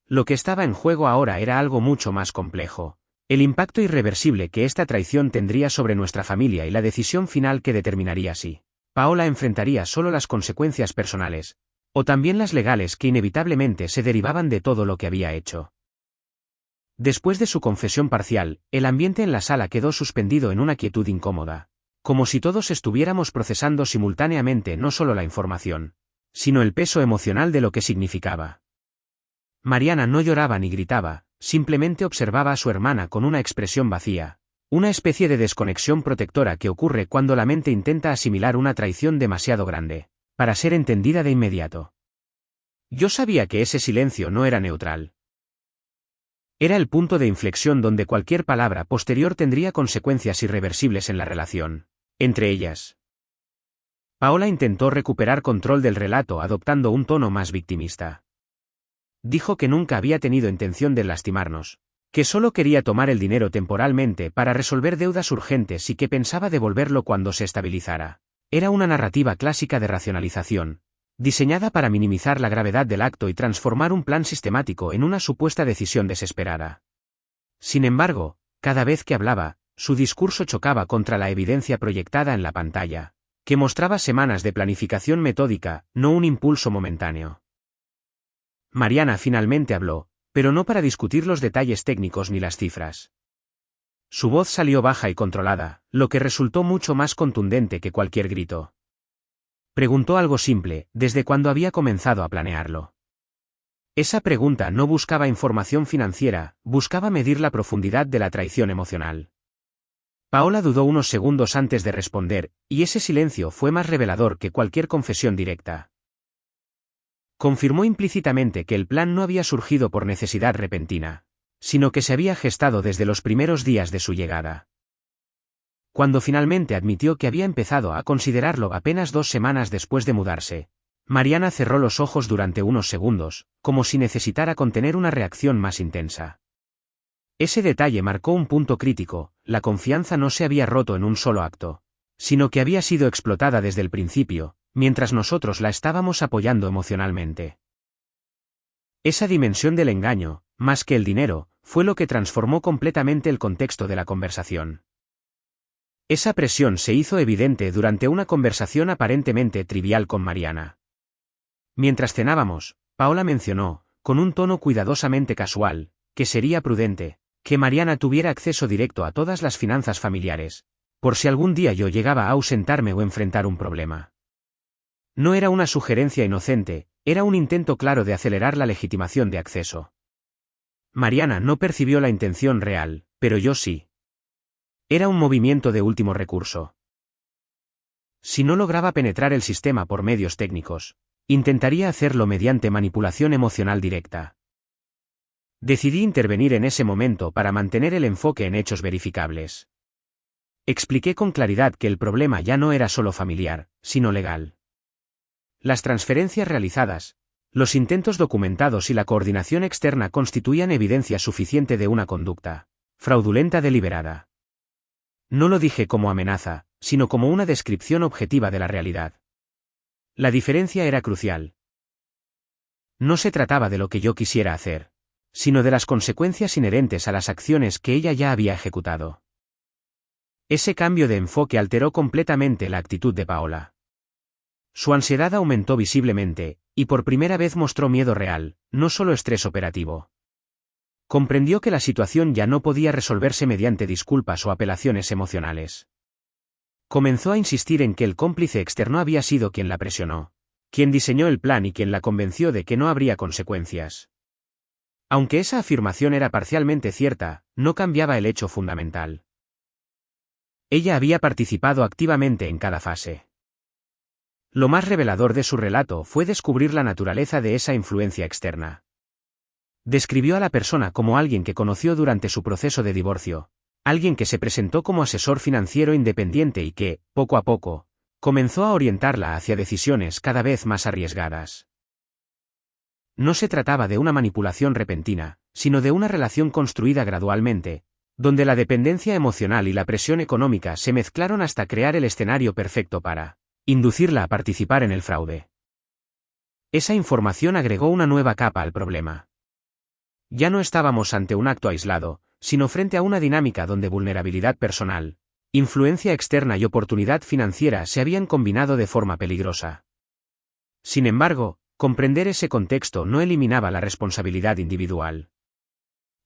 A: Lo que estaba en juego ahora era algo mucho más complejo. El impacto irreversible que esta traición tendría sobre nuestra familia y la decisión final que determinaría si Paola enfrentaría solo las consecuencias personales, o también las legales que inevitablemente se derivaban de todo lo que había hecho. Después de su confesión parcial, el ambiente en la sala quedó suspendido en una quietud incómoda, como si todos estuviéramos procesando simultáneamente no solo la información, sino el peso emocional de lo que significaba. Mariana no lloraba ni gritaba, simplemente observaba a su hermana con una expresión vacía, una especie de desconexión protectora que ocurre cuando la mente intenta asimilar una traición demasiado grande, para ser entendida de inmediato. Yo sabía que ese silencio no era neutral. Era el punto de inflexión donde cualquier palabra posterior tendría consecuencias irreversibles en la relación entre ellas. Paola intentó recuperar control del relato adoptando un tono más victimista. Dijo que nunca había tenido intención de lastimarnos, que solo quería tomar el dinero temporalmente para resolver deudas urgentes y que pensaba devolverlo cuando se estabilizara. Era una narrativa clásica de racionalización, diseñada para minimizar la gravedad del acto y transformar un plan sistemático en una supuesta decisión desesperada. Sin embargo, cada vez que hablaba, su discurso chocaba contra la evidencia proyectada en la pantalla, que mostraba semanas de planificación metódica, no un impulso momentáneo. Mariana finalmente habló, pero no para discutir los detalles técnicos ni las cifras. Su voz salió baja y controlada, lo que resultó mucho más contundente que cualquier grito. Preguntó algo simple, ¿desde cuándo había comenzado a planearlo? Esa pregunta no buscaba información financiera, buscaba medir la profundidad de la traición emocional. Paola dudó unos segundos antes de responder, y ese silencio fue más revelador que cualquier confesión directa. Confirmó implícitamente que el plan no había surgido por necesidad repentina, sino que se había gestado desde los primeros días de su llegada. Cuando finalmente admitió que había empezado a considerarlo apenas 2 semanas después de mudarse, Mariana cerró los ojos durante unos segundos, como si necesitara contener una reacción más intensa. Ese detalle marcó un punto crítico: la confianza no se había roto en un solo acto, sino que había sido explotada desde el principio, mientras nosotros la estábamos apoyando emocionalmente. Esa dimensión del engaño, más que el dinero, fue lo que transformó completamente el contexto de la conversación. Esa presión se hizo evidente durante una conversación aparentemente trivial con Mariana. Mientras cenábamos, Paola mencionó, con un tono cuidadosamente casual, que sería prudente que Mariana tuviera acceso directo a todas las finanzas familiares, por si algún día yo llegaba a ausentarme o enfrentar un problema. No era una sugerencia inocente, era un intento claro de acelerar la legitimación de acceso. Mariana no percibió la intención real, pero yo sí. Era un movimiento de último recurso. Si no lograba penetrar el sistema por medios técnicos, intentaría hacerlo mediante manipulación emocional directa. Decidí intervenir en ese momento para mantener el enfoque en hechos verificables. Expliqué con claridad que el problema ya no era solo familiar, sino legal. Las transferencias realizadas, los intentos documentados y la coordinación externa constituían evidencia suficiente de una conducta fraudulenta deliberada. No lo dije como amenaza, sino como una descripción objetiva de la realidad. La diferencia era crucial. No se trataba de lo que yo quisiera hacer, sino de las consecuencias inherentes a las acciones que ella ya había ejecutado. Ese cambio de enfoque alteró completamente la actitud de Paola. Su ansiedad aumentó visiblemente, y por primera vez mostró miedo real, no solo estrés operativo. Comprendió que la situación ya no podía resolverse mediante disculpas o apelaciones emocionales. Comenzó a insistir en que el cómplice externo había sido quien la presionó, quien diseñó el plan y quien la convenció de que no habría consecuencias. Aunque esa afirmación era parcialmente cierta, no cambiaba el hecho fundamental. Ella había participado activamente en cada fase. Lo más revelador de su relato fue descubrir la naturaleza de esa influencia externa. Describió a la persona como alguien que conoció durante su proceso de divorcio, alguien que se presentó como asesor financiero independiente y que, poco a poco, comenzó a orientarla hacia decisiones cada vez más arriesgadas. No se trataba de una manipulación repentina, sino de una relación construida gradualmente, donde la dependencia emocional y la presión económica se mezclaron hasta crear el escenario perfecto para inducirla a participar en el fraude. Esa información agregó una nueva capa al problema. Ya no estábamos ante un acto aislado, sino frente a una dinámica donde vulnerabilidad personal, influencia externa y oportunidad financiera se habían combinado de forma peligrosa. Sin embargo, comprender ese contexto no eliminaba la responsabilidad individual.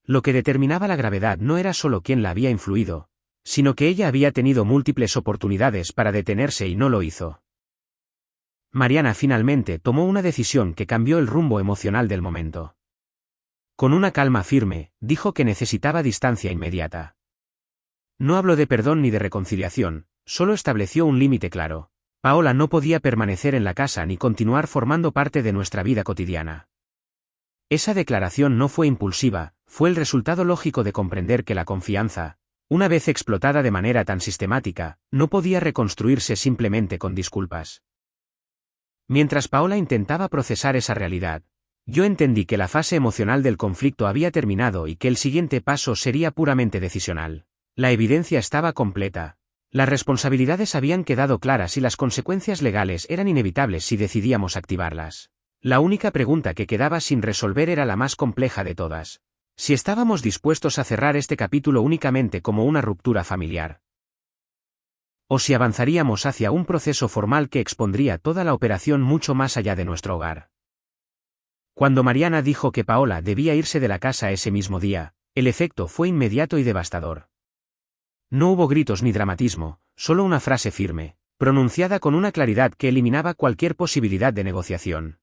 A: Lo que determinaba la gravedad no era solo quién la había influido, sino que ella había tenido múltiples oportunidades para detenerse y no lo hizo. Mariana finalmente tomó una decisión que cambió el rumbo emocional del momento. Con una calma firme, dijo que necesitaba distancia inmediata. No habló de perdón ni de reconciliación, solo estableció un límite claro. Paola no podía permanecer en la casa ni continuar formando parte de nuestra vida cotidiana. Esa declaración no fue impulsiva, fue el resultado lógico de comprender que la confianza, una vez explotada de manera tan sistemática, no podía reconstruirse simplemente con disculpas. Mientras Paola intentaba procesar esa realidad, yo entendí que la fase emocional del conflicto había terminado y que el siguiente paso sería puramente decisional. La evidencia estaba completa. Las responsabilidades habían quedado claras y las consecuencias legales eran inevitables si decidíamos activarlas. La única pregunta que quedaba sin resolver era la más compleja de todas. Si estábamos dispuestos a cerrar este capítulo únicamente como una ruptura familiar. O si avanzaríamos hacia un proceso formal que expondría toda la operación mucho más allá de nuestro hogar. Cuando Mariana dijo que Paola debía irse de la casa ese mismo día, el efecto fue inmediato y devastador. No hubo gritos ni dramatismo, solo una frase firme, pronunciada con una claridad que eliminaba cualquier posibilidad de negociación.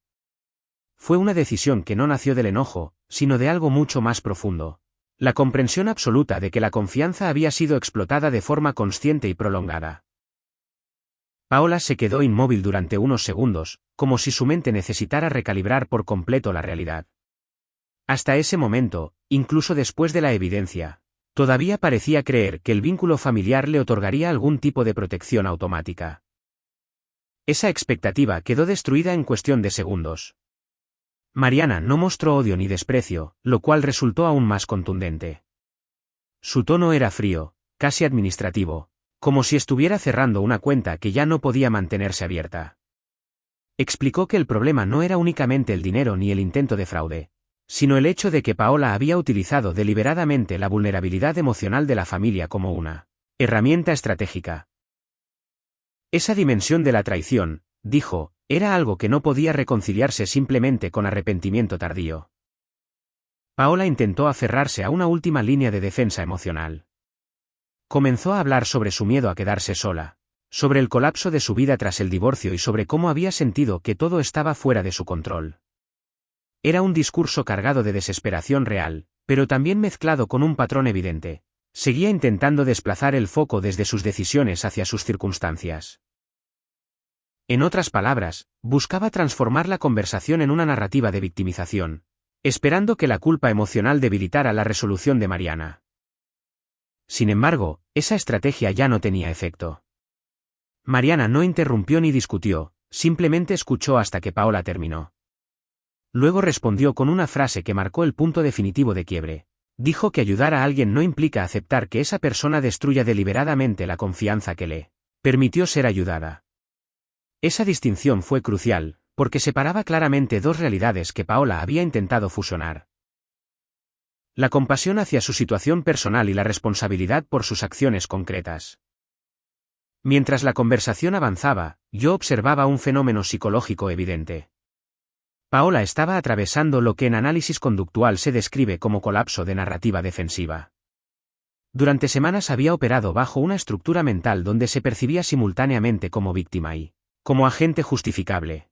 A: Fue una decisión que no nació del enojo, sino de algo mucho más profundo. La comprensión absoluta de que la confianza había sido explotada de forma consciente y prolongada. Paola se quedó inmóvil durante unos segundos, como si su mente necesitara recalibrar por completo la realidad. Hasta ese momento, incluso después de la evidencia, todavía parecía creer que el vínculo familiar le otorgaría algún tipo de protección automática. Esa expectativa quedó destruida en cuestión de segundos. Mariana no mostró odio ni desprecio, lo cual resultó aún más contundente. Su tono era frío, casi administrativo, como si estuviera cerrando una cuenta que ya no podía mantenerse abierta. Explicó que el problema no era únicamente el dinero ni el intento de fraude, sino el hecho de que Paola había utilizado deliberadamente la vulnerabilidad emocional de la familia como una Herramienta estratégica. Esa dimensión de la traición, dijo, era algo que no podía reconciliarse simplemente con arrepentimiento tardío. Paola intentó aferrarse a una última línea de defensa emocional. Comenzó a hablar sobre su miedo a quedarse sola, sobre el colapso de su vida tras el divorcio y sobre cómo había sentido que todo estaba fuera de su control. Era un discurso cargado de desesperación real, pero también mezclado con un patrón evidente. Seguía intentando desplazar el foco desde sus decisiones hacia sus circunstancias. En otras palabras, buscaba transformar la conversación en una narrativa de victimización, esperando que la culpa emocional debilitara la resolución de Mariana. Sin embargo, esa estrategia ya no tenía efecto. Mariana no interrumpió ni discutió, simplemente escuchó hasta que Paola terminó. Luego respondió con una frase que marcó el punto definitivo de quiebre. Dijo que ayudar a alguien no implica aceptar que esa persona destruya deliberadamente la confianza que le permitió ser ayudada. Esa distinción fue crucial, porque separaba claramente dos realidades que Paola había intentado fusionar. La compasión hacia su situación personal y la responsabilidad por sus acciones concretas. Mientras la conversación avanzaba, yo observaba un fenómeno psicológico evidente. Paola estaba atravesando lo que en análisis conductual se describe como colapso de narrativa defensiva. Durante semanas había operado bajo una estructura mental donde se percibía simultáneamente como víctima y como agente justificable.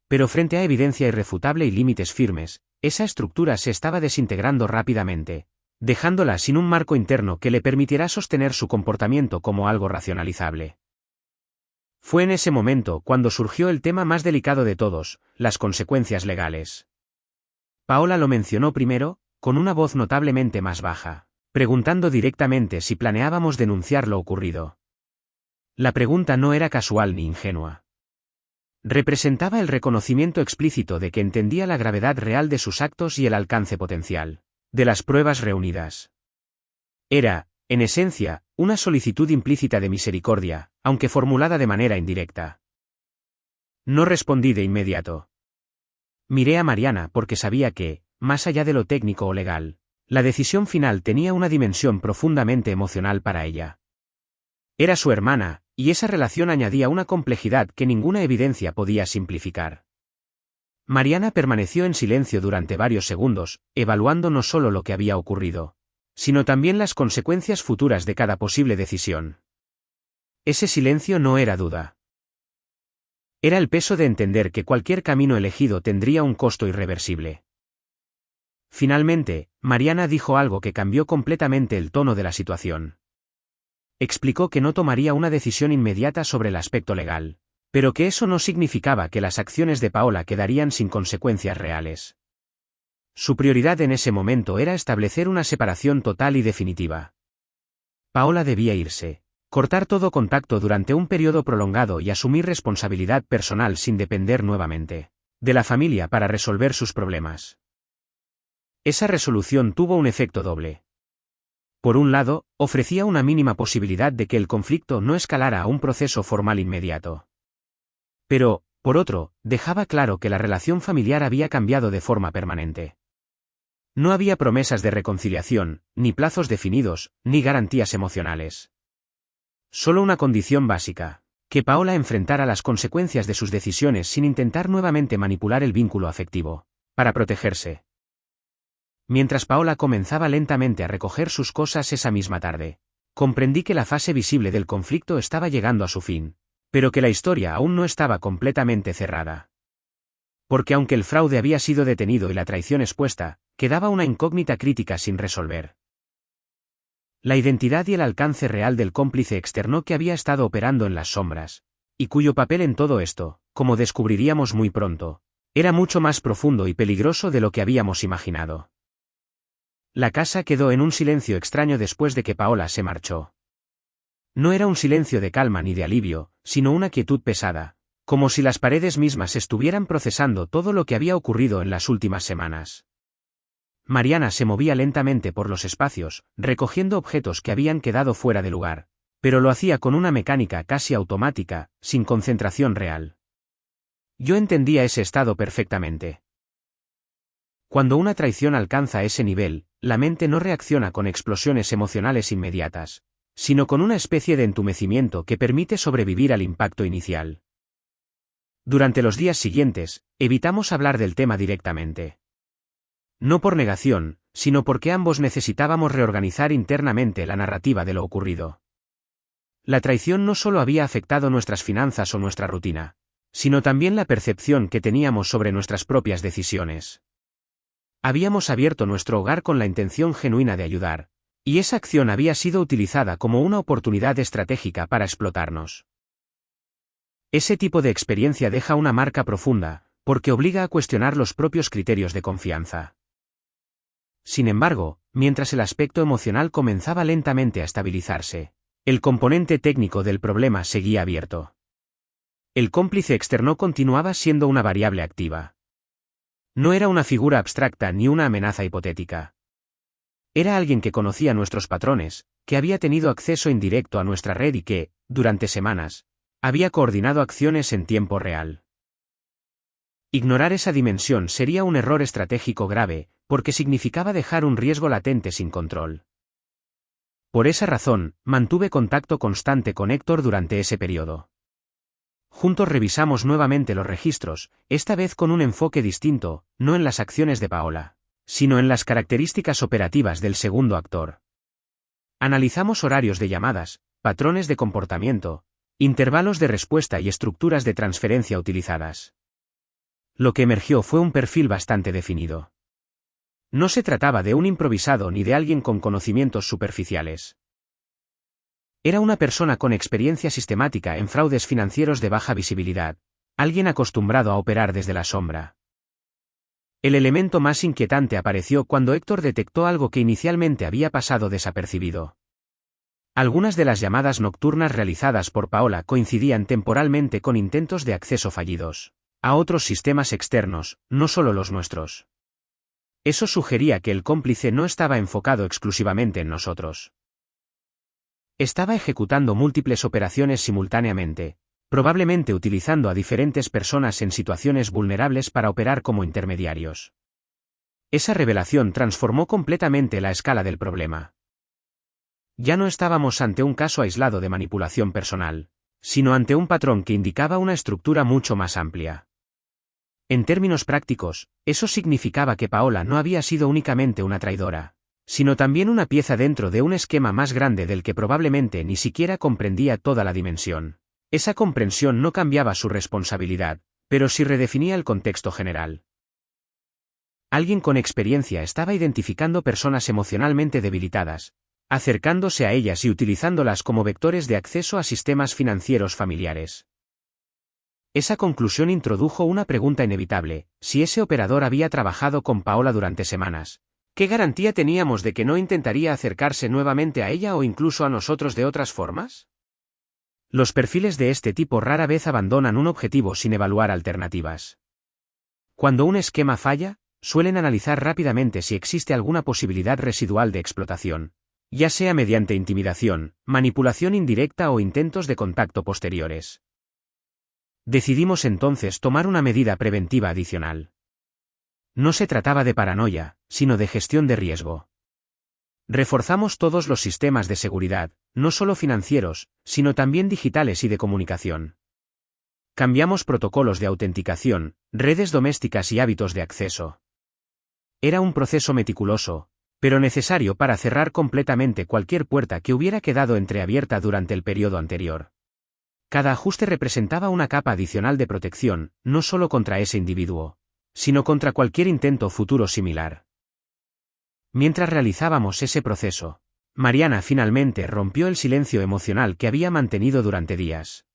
A: Pero frente a evidencia irrefutable y límites firmes, esa estructura se estaba desintegrando rápidamente, dejándola sin un marco interno que le permitiera sostener su comportamiento como algo racionalizable. Fue en ese momento cuando surgió el tema más delicado de todos, las consecuencias legales. Paola lo mencionó primero, con una voz notablemente más baja, preguntando directamente si planeábamos denunciar lo ocurrido. La pregunta no era casual ni ingenua. Representaba el reconocimiento explícito de que entendía la gravedad real de sus actos y el alcance potencial de las pruebas reunidas. Era, en esencia, una solicitud implícita de misericordia, aunque formulada de manera indirecta. No respondí de inmediato. Miré a Mariana porque sabía que, más allá de lo técnico o legal, la decisión final tenía una dimensión profundamente emocional para ella. Era su hermana, y esa relación añadía una complejidad que ninguna evidencia podía simplificar. Mariana permaneció en silencio durante varios segundos, evaluando no solo lo que había ocurrido, sino también las consecuencias futuras de cada posible decisión. Ese silencio no era duda. Era el peso de entender que cualquier camino elegido tendría un costo irreversible. Finalmente, Mariana dijo algo que cambió completamente el tono de la situación. Explicó que no tomaría una decisión inmediata sobre el aspecto legal, pero que eso no significaba que las acciones de Paola quedarían sin consecuencias reales. Su prioridad en ese momento era establecer una separación total y definitiva. Paola debía irse, cortar todo contacto durante un periodo prolongado y asumir responsabilidad personal sin depender nuevamente de la familia para resolver sus problemas. Esa resolución tuvo un efecto doble. Por un lado, ofrecía una mínima posibilidad de que el conflicto no escalara a un proceso formal inmediato. Pero, por otro, dejaba claro que la relación familiar había cambiado de forma permanente. No había promesas de reconciliación, ni plazos definidos, ni garantías emocionales. Solo una condición básica: que Paola enfrentara las consecuencias de sus decisiones sin intentar nuevamente manipular el vínculo afectivo, para protegerse. Mientras Paola comenzaba lentamente a recoger sus cosas esa misma tarde, comprendí que la fase visible del conflicto estaba llegando a su fin, pero que la historia aún no estaba completamente cerrada. Porque aunque el fraude había sido detenido y la traición expuesta, quedaba una incógnita crítica sin resolver. La identidad y el alcance real del cómplice externo que había estado operando en las sombras, y cuyo papel en todo esto, como descubriríamos muy pronto, era mucho más profundo y peligroso de lo que habíamos imaginado. La casa quedó en un silencio extraño después de que Paola se marchó. No era un silencio de calma ni de alivio, sino una quietud pesada, como si las paredes mismas estuvieran procesando todo lo que había ocurrido en las últimas semanas. Mariana se movía lentamente por los espacios, recogiendo objetos que habían quedado fuera de lugar, pero lo hacía con una mecánica casi automática, sin concentración real. Yo entendía ese estado perfectamente. Cuando una traición alcanza ese nivel, la mente no reacciona con explosiones emocionales inmediatas, sino con una especie de entumecimiento que permite sobrevivir al impacto inicial. Durante los días siguientes, evitamos hablar del tema directamente. No por negación, sino porque ambos necesitábamos reorganizar internamente la narrativa de lo ocurrido. La traición no solo había afectado nuestras finanzas o nuestra rutina, sino también la percepción que teníamos sobre nuestras propias decisiones. Habíamos abierto nuestro hogar con la intención genuina de ayudar, y esa acción había sido utilizada como una oportunidad estratégica para explotarnos. Ese tipo de experiencia deja una marca profunda, porque obliga a cuestionar los propios criterios de confianza. Sin embargo, mientras el aspecto emocional comenzaba lentamente a estabilizarse, el componente técnico del problema seguía abierto. El cómplice externo continuaba siendo una variable activa. No era una figura abstracta ni una amenaza hipotética. Era alguien que conocía nuestros patrones, que había tenido acceso indirecto a nuestra red y que, durante semanas, había coordinado acciones en tiempo real. Ignorar esa dimensión sería un error estratégico grave, porque significaba dejar un riesgo latente sin control. Por esa razón, mantuve contacto constante con Héctor durante ese periodo. Juntos revisamos nuevamente los registros, esta vez con un enfoque distinto, no en las acciones de Paola, sino en las características operativas del segundo actor. Analizamos horarios de llamadas, patrones de comportamiento, intervalos de respuesta y estructuras de transferencia utilizadas. Lo que emergió fue un perfil bastante definido. No se trataba de un improvisado ni de alguien con conocimientos superficiales. Era una persona con experiencia sistemática en fraudes financieros de baja visibilidad, alguien acostumbrado a operar desde la sombra. El elemento más inquietante apareció cuando Héctor detectó algo que inicialmente había pasado desapercibido. Algunas de las llamadas nocturnas realizadas por Paola coincidían temporalmente con intentos de acceso fallidos a otros sistemas externos, no solo los nuestros. Eso sugería que el cómplice no estaba enfocado exclusivamente en nosotros. Estaba ejecutando múltiples operaciones simultáneamente, probablemente utilizando a diferentes personas en situaciones vulnerables para operar como intermediarios. Esa revelación transformó completamente la escala del problema. Ya no estábamos ante un caso aislado de manipulación personal, sino ante un patrón que indicaba una estructura mucho más amplia. En términos prácticos, eso significaba que Paola no había sido únicamente una traidora, sino también una pieza dentro de un esquema más grande del que probablemente ni siquiera comprendía toda la dimensión. Esa comprensión no cambiaba su responsabilidad, pero sí redefinía el contexto general. Alguien con experiencia estaba identificando personas emocionalmente debilitadas, acercándose a ellas y utilizándolas como vectores de acceso a sistemas financieros familiares. Esa conclusión introdujo una pregunta inevitable: si ese operador había trabajado con Paola durante semanas, ¿qué garantía teníamos de que no intentaría acercarse nuevamente a ella o incluso a nosotros de otras formas? Los perfiles de este tipo rara vez abandonan un objetivo sin evaluar alternativas. Cuando un esquema falla, suelen analizar rápidamente si existe alguna posibilidad residual de explotación, ya sea mediante intimidación, manipulación indirecta o intentos de contacto posteriores. Decidimos entonces tomar una medida preventiva adicional. No se trataba de paranoia, sino de gestión de riesgo. Reforzamos todos los sistemas de seguridad, no solo financieros, sino también digitales y de comunicación. Cambiamos protocolos de autenticación, redes domésticas y hábitos de acceso. Era un proceso meticuloso, pero necesario para cerrar completamente cualquier puerta que hubiera quedado entreabierta durante el periodo anterior. Cada ajuste representaba una capa adicional de protección, no solo contra ese individuo, sino contra cualquier intento futuro similar. Mientras realizábamos ese proceso, Mariana finalmente rompió el silencio emocional que había mantenido durante días.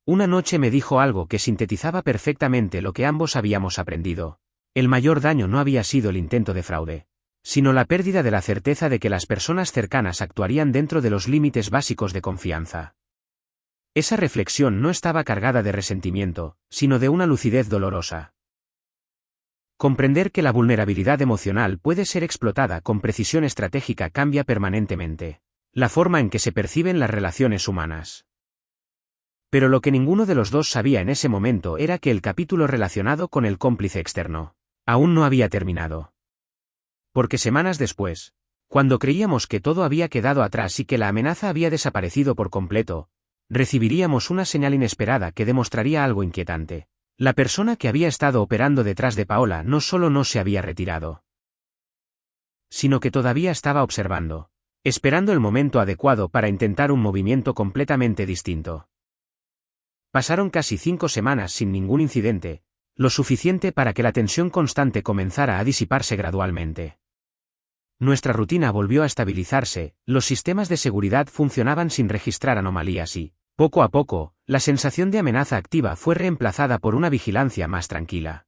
A: Una noche me dijo algo que sintetizaba perfectamente lo que ambos habíamos aprendido. El mayor daño no había sido el intento de fraude, sino la pérdida de la certeza de que las personas cercanas actuarían dentro de los límites básicos de confianza. Esa reflexión no estaba cargada de resentimiento, sino de una lucidez dolorosa. Comprender que la vulnerabilidad emocional puede ser explotada con precisión estratégica cambia permanentemente la forma en que se perciben las relaciones humanas. Pero lo que ninguno de los dos sabía en ese momento era que el capítulo relacionado con el cómplice externo aún no había terminado. Porque semanas después, Cuando creíamos que todo había quedado atrás y que la amenaza había desaparecido por completo, recibiríamos una señal inesperada que demostraría algo inquietante. La persona que había estado operando detrás de Paola no solo no se había retirado, sino que todavía estaba observando, esperando el momento adecuado para intentar un movimiento completamente distinto. Pasaron casi 5 semanas sin ningún incidente, lo suficiente para que la tensión constante comenzara a disiparse gradualmente. Nuestra rutina volvió a estabilizarse, los sistemas de seguridad funcionaban sin registrar anomalías y, poco a poco, la sensación de amenaza activa fue reemplazada por una vigilancia más tranquila.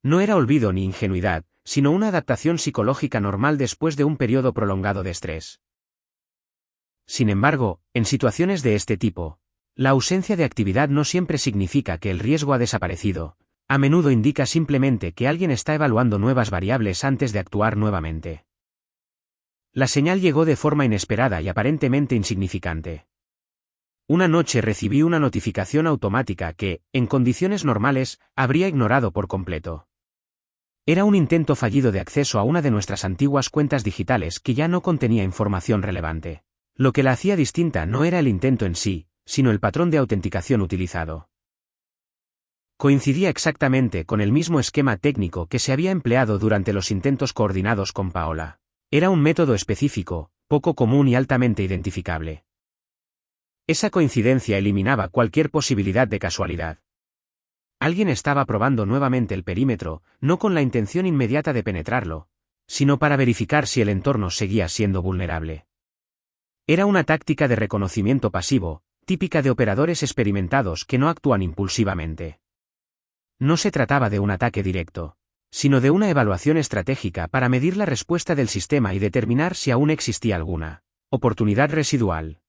A: No era olvido ni ingenuidad, sino una adaptación psicológica normal después de un periodo prolongado de estrés. Sin embargo, en situaciones de este tipo, la ausencia de actividad no siempre significa que el riesgo ha desaparecido, a menudo indica simplemente que alguien está evaluando nuevas variables antes de actuar nuevamente. La señal llegó de forma inesperada y aparentemente insignificante. Una noche recibí una notificación automática que, en condiciones normales, habría ignorado por completo. Era un intento fallido de acceso a una de nuestras antiguas cuentas digitales que ya no contenía información relevante. Lo que la hacía distinta no era el intento en sí, sino el patrón de autenticación utilizado. Coincidía exactamente con el mismo esquema técnico que se había empleado durante los intentos coordinados con Paola. Era un método específico, poco común y altamente identificable. Esa coincidencia eliminaba cualquier posibilidad de casualidad. Alguien estaba probando nuevamente el perímetro, no con la intención inmediata de penetrarlo, sino para verificar si el entorno seguía siendo vulnerable. Era una táctica de reconocimiento pasivo, típica de operadores experimentados que no actúan impulsivamente. No se trataba de un ataque directo, sino de una evaluación estratégica para medir la respuesta del sistema y determinar si aún existía alguna oportunidad residual.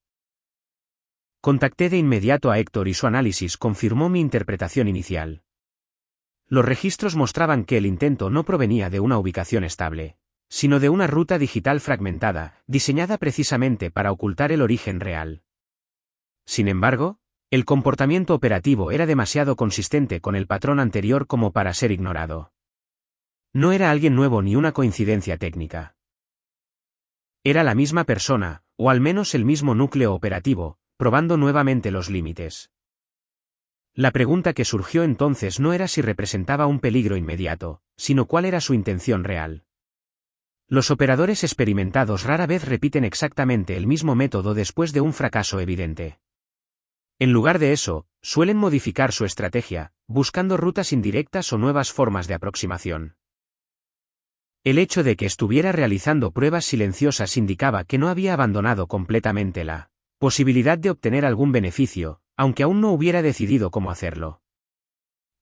A: Contacté de inmediato a Héctor y su análisis confirmó mi interpretación inicial. Los registros mostraban que el intento no provenía de una ubicación estable, sino de una ruta digital fragmentada, diseñada precisamente para ocultar el origen real. Sin embargo, el comportamiento operativo era demasiado consistente con el patrón anterior como para ser ignorado. No era alguien nuevo ni una coincidencia técnica. Era la misma persona, o al menos el mismo núcleo operativo, probando nuevamente los límites. La pregunta que surgió entonces no era si representaba un peligro inmediato, sino cuál era su intención real. Los operadores experimentados rara vez repiten exactamente el mismo método después de un fracaso evidente. En lugar de eso, suelen modificar su estrategia, buscando rutas indirectas o nuevas formas de aproximación. El hecho de que estuviera realizando pruebas silenciosas indicaba que no había abandonado completamente la posibilidad de obtener algún beneficio, aunque aún no hubiera decidido cómo hacerlo.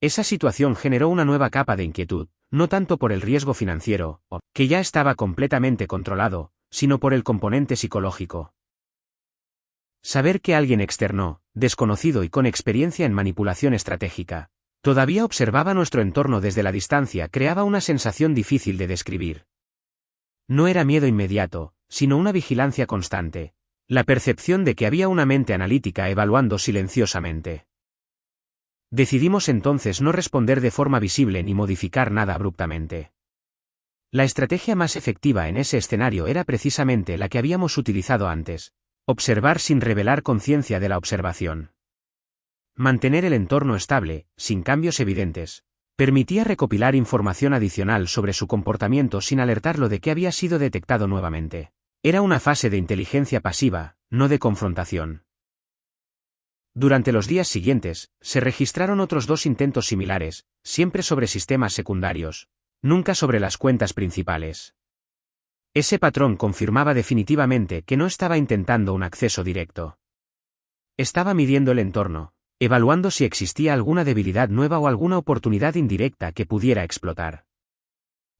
A: Esa situación generó una nueva capa de inquietud, no tanto por el riesgo financiero, que ya estaba completamente controlado, sino por el componente psicológico. Saber que alguien externo, desconocido y con experiencia en manipulación estratégica, todavía observaba nuestro entorno desde la distancia creaba una sensación difícil de describir. No era miedo inmediato, sino una vigilancia constante, la percepción de que había una mente analítica evaluando silenciosamente. Decidimos entonces no responder de forma visible ni modificar nada abruptamente. La estrategia más efectiva en ese escenario era precisamente la que habíamos utilizado antes: observar sin revelar conciencia de la observación. Mantener el entorno estable, sin cambios evidentes, permitía recopilar información adicional sobre su comportamiento sin alertarlo de que había sido detectado nuevamente. Era una fase de inteligencia pasiva, no de confrontación. Durante los días siguientes, se registraron otros 2 intentos similares, siempre sobre sistemas secundarios, nunca sobre las cuentas principales. Ese patrón confirmaba definitivamente que no estaba intentando un acceso directo. Estaba midiendo el entorno, evaluando si existía alguna debilidad nueva o alguna oportunidad indirecta que pudiera explotar.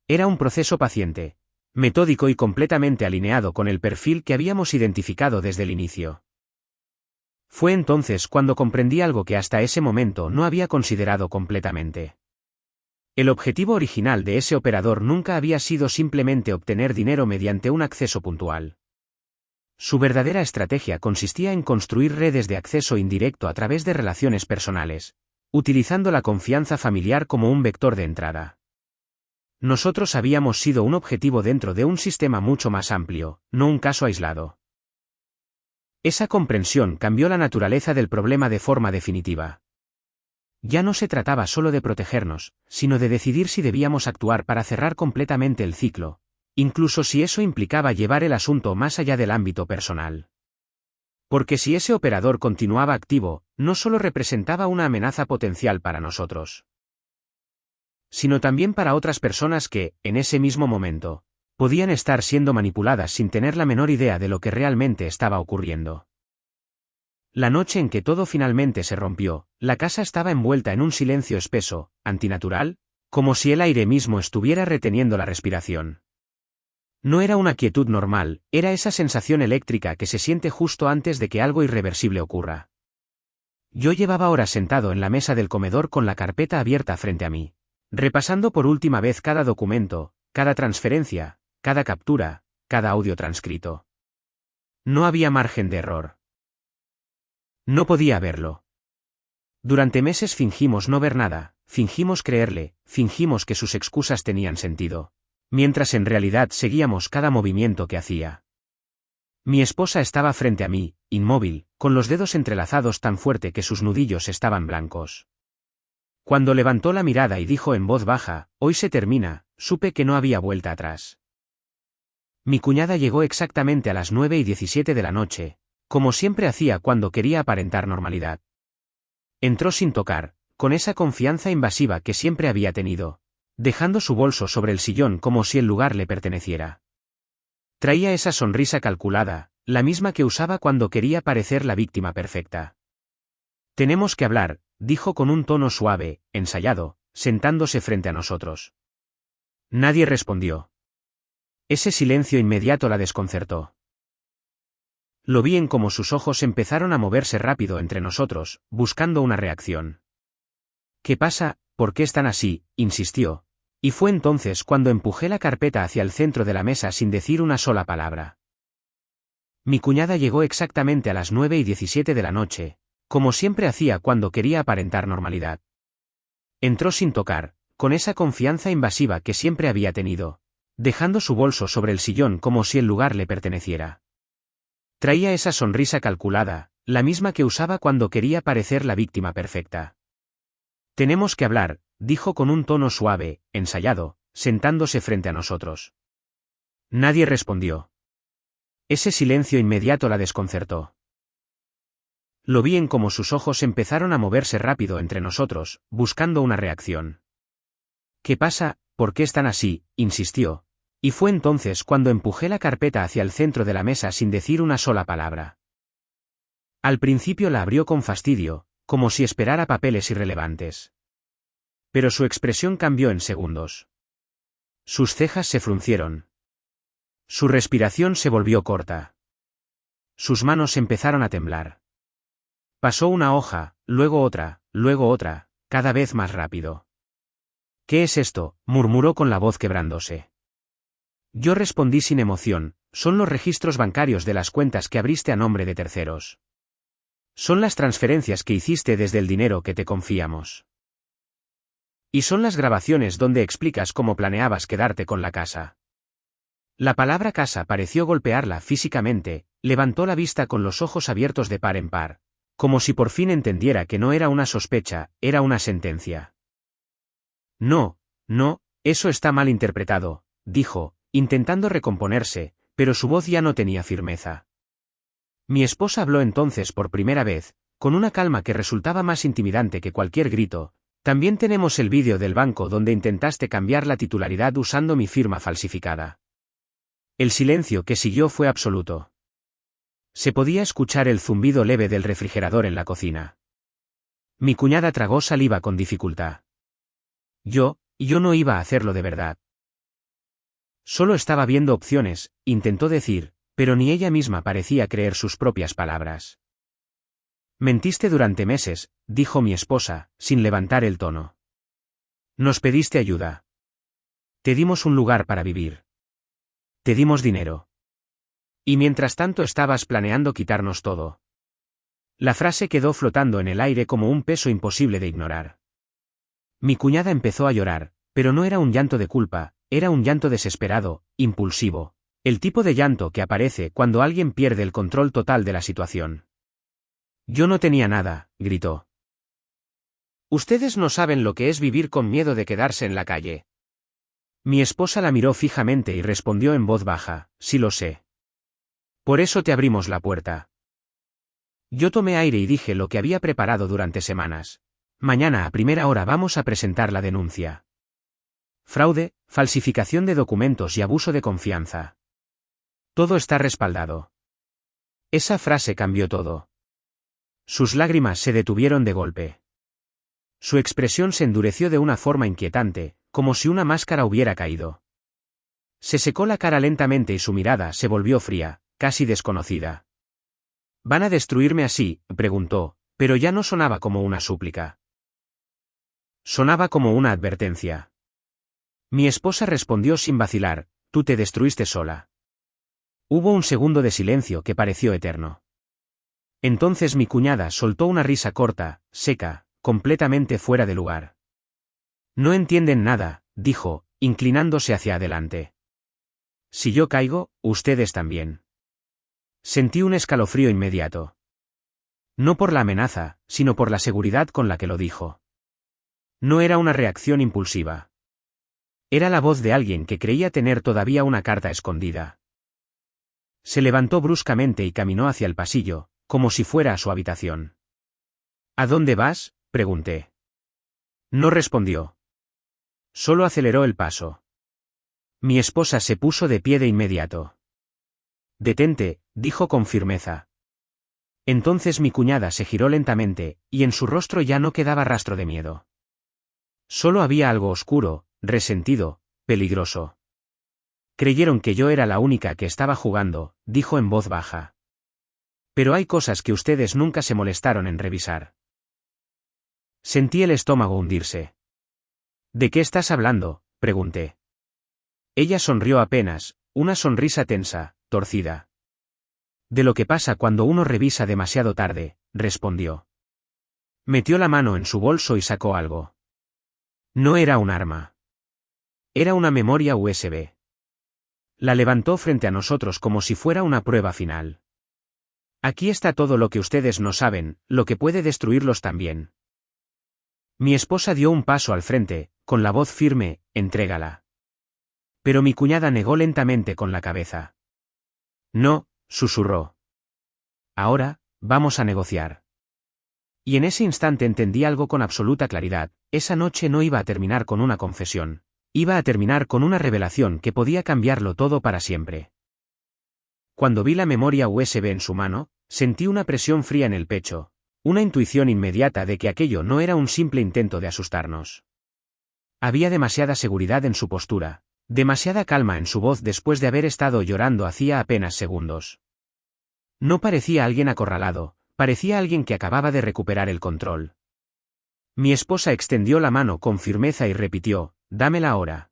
A: Era un proceso paciente, metódico y completamente alineado con el perfil que habíamos identificado desde el inicio. Fue entonces cuando comprendí algo que hasta ese momento no había considerado completamente. El objetivo original de ese operador nunca había sido simplemente obtener dinero mediante un acceso puntual. Su verdadera estrategia consistía en construir redes de acceso indirecto a través de relaciones personales, utilizando la confianza familiar como un vector de entrada. Nosotros habíamos sido un objetivo dentro de un sistema mucho más amplio, no un caso aislado. Esa comprensión cambió la naturaleza del problema de forma definitiva. Ya no se trataba solo de protegernos, sino de decidir si debíamos actuar para cerrar completamente el ciclo, incluso si eso implicaba llevar el asunto más allá del ámbito personal. Porque si ese operador continuaba activo, no solo representaba una amenaza potencial para nosotros, sino también para otras personas que, en ese mismo momento, podían estar siendo manipuladas sin tener la menor idea de lo que realmente estaba ocurriendo. La noche en que todo finalmente se rompió, la casa estaba envuelta en un silencio espeso, antinatural, como si el aire mismo estuviera reteniendo la respiración. No era una quietud normal, era esa sensación eléctrica que se siente justo antes de que algo irreversible ocurra. Yo llevaba horas sentado en la mesa del comedor con la carpeta abierta frente a mí, repasando por última vez cada documento, cada transferencia, cada captura, cada audio transcrito. No había margen de error. No podía verlo. Durante meses fingimos no ver nada, fingimos creerle, fingimos que sus excusas tenían sentido, mientras en realidad seguíamos cada movimiento que hacía. Mi esposa estaba frente a mí, inmóvil, con los dedos entrelazados tan fuerte que sus nudillos estaban blancos. Cuando levantó la mirada y dijo en voz baja, «Hoy se termina», supe que no había vuelta atrás. Mi cuñada llegó exactamente a las 9:17 de la noche, como siempre hacía cuando quería aparentar normalidad. Entró sin tocar, con esa confianza invasiva que siempre había tenido, dejando su bolso sobre el sillón como si el lugar le perteneciera. Traía esa sonrisa calculada, la misma que usaba cuando quería parecer la víctima perfecta. «Tenemos que hablar», dijo con un tono suave, ensayado, sentándose frente a nosotros. Nadie respondió. Ese silencio inmediato la desconcertó. Lo vi en cómo sus ojos empezaron a moverse rápido entre nosotros, buscando una reacción. «¿Qué pasa? ¿Por qué están así?», insistió, y fue entonces cuando empujé la carpeta hacia el centro de la mesa sin decir una sola palabra. Mi cuñada llegó exactamente a las 9:17 de la noche, como siempre hacía cuando quería aparentar normalidad. Entró sin tocar, con esa confianza invasiva que siempre había tenido, dejando su bolso sobre el sillón como si el lugar le perteneciera. Traía esa sonrisa calculada, la misma que usaba cuando quería parecer la víctima perfecta. «Tenemos que hablar», dijo con un tono suave, ensayado, sentándose frente a nosotros. Nadie respondió. Ese silencio inmediato la desconcertó. Lo vi en cómo sus ojos empezaron a moverse rápido entre nosotros, buscando una reacción. «¿Qué pasa? ¿Por qué están así?», insistió, y fue entonces cuando empujé la carpeta hacia el centro de la mesa sin decir una sola palabra. Al principio la abrió con fastidio, como si esperara papeles irrelevantes. Pero su expresión cambió en segundos. Sus cejas se fruncieron. Su respiración se volvió corta. Sus manos empezaron a temblar. Pasó una hoja, luego otra, cada vez más rápido. «¿Qué es esto?», murmuró con la voz quebrándose. Yo respondí sin emoción, «Son los registros bancarios de las cuentas que abriste a nombre de terceros. Son las transferencias que hiciste desde el dinero que te confiamos. Y son las grabaciones donde explicas cómo planeabas quedarte con la casa». La palabra casa pareció golpearla físicamente, levantó la vista con los ojos abiertos de par en par, como si por fin entendiera que no era una sospecha, era una sentencia. «No, eso está mal interpretado», dijo, intentando recomponerse, pero su voz ya no tenía firmeza. Mi esposa habló entonces por primera vez, con una calma que resultaba más intimidante que cualquier grito. «También tenemos el vídeo del banco donde intentaste cambiar la titularidad usando mi firma falsificada». El silencio que siguió fue absoluto. Se podía escuchar el zumbido leve del refrigerador en la cocina. Mi cuñada tragó saliva con dificultad. Yo no iba a hacerlo de verdad. Solo estaba viendo opciones, intentó decir, pero ni ella misma parecía creer sus propias palabras. «Mentiste durante meses», dijo mi esposa, sin levantar el tono. «Nos pediste ayuda. Te dimos un lugar para vivir. Te dimos dinero. Y mientras tanto estabas planeando quitarnos todo». La frase quedó flotando en el aire como un peso imposible de ignorar. Mi cuñada empezó a llorar, Pero no era un llanto de culpa, era un llanto desesperado, impulsivo. El tipo de llanto que aparece cuando alguien pierde el control total de la situación. Yo no tenía nada, gritó. Ustedes no saben lo que es vivir con miedo de quedarse en la calle. Mi esposa la miró fijamente y respondió en voz baja, sí lo sé. Por eso te abrimos la puerta. Yo tomé aire y dije lo que había preparado durante semanas. Mañana a primera hora vamos a presentar la denuncia. Fraude, falsificación de documentos y abuso de confianza. Todo está respaldado. Esa frase cambió todo. Sus lágrimas se detuvieron de golpe. Su expresión se endureció de una forma inquietante, como si una máscara hubiera caído. Se secó la cara lentamente y su mirada se volvió fría, casi desconocida. ¿Van a destruirme así?, preguntó, pero ya no sonaba como una súplica. Sonaba como una advertencia. Mi esposa respondió sin vacilar, tú te destruiste sola. Hubo un segundo de silencio que pareció eterno. Entonces mi cuñada soltó una risa corta, seca, completamente fuera de lugar. No entienden nada, dijo, inclinándose hacia adelante. Si yo caigo, ustedes también. Sentí un escalofrío inmediato. No por la amenaza, sino por la seguridad con la que lo dijo. No era una reacción impulsiva. Era la voz de alguien que creía tener todavía una carta escondida. Se levantó bruscamente y caminó hacia el pasillo, como si fuera a su habitación. ¿A dónde vas?, pregunté. No respondió. Solo aceleró el paso. Mi esposa se puso de pie de inmediato. Detente, dijo con firmeza. Entonces mi cuñada se giró lentamente, y en su rostro ya no quedaba rastro de miedo. Solo había algo oscuro, resentido, peligroso. Creyeron que yo era la única que estaba jugando, dijo en voz baja. Pero hay cosas que ustedes nunca se molestaron en revisar. Sentí el estómago hundirse. ¿De qué estás hablando?, pregunté. Ella sonrió apenas, una sonrisa tensa, torcida. De lo que pasa cuando uno revisa demasiado tarde, respondió. Metió la mano en su bolso y sacó algo. No era un arma. Era una memoria USB. La levantó frente a nosotros como si fuera una prueba final. Aquí está todo lo que ustedes no saben, lo que puede destruirlos también. Mi esposa dio un paso al frente, con la voz firme, entrégala. Pero mi cuñada negó lentamente con la cabeza. No, susurró. Ahora, vamos a negociar. Y en ese instante entendí algo con absoluta claridad, esa noche no iba a terminar con una confesión. Iba a terminar con una revelación que podía cambiarlo todo para siempre. Cuando vi la memoria USB en su mano, sentí una presión fría en el pecho, una intuición inmediata de que aquello no era un simple intento de asustarnos. Había demasiada seguridad en su postura, demasiada calma en su voz después de haber estado llorando hacía apenas segundos. No parecía alguien acorralado, parecía alguien que acababa de recuperar el control. Mi esposa extendió la mano con firmeza y repitió, dámela ahora.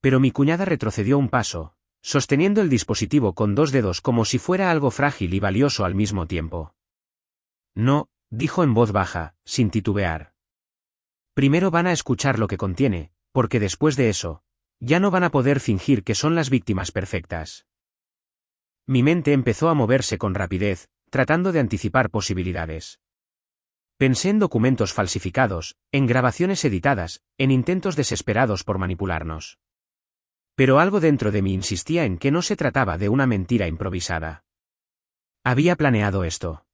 A: Pero mi cuñada retrocedió un paso, sosteniendo el dispositivo con dos dedos como si fuera algo frágil y valioso al mismo tiempo. No, dijo en voz baja, sin titubear. Primero van a escuchar lo que contiene, porque después de eso, ya no van a poder fingir que son las víctimas perfectas. Mi mente empezó a moverse con rapidez, tratando de anticipar posibilidades. Pensé en documentos falsificados, en grabaciones editadas, en intentos desesperados por manipularnos. Pero algo dentro de mí insistía en que no se trataba de una mentira improvisada. Había planeado esto.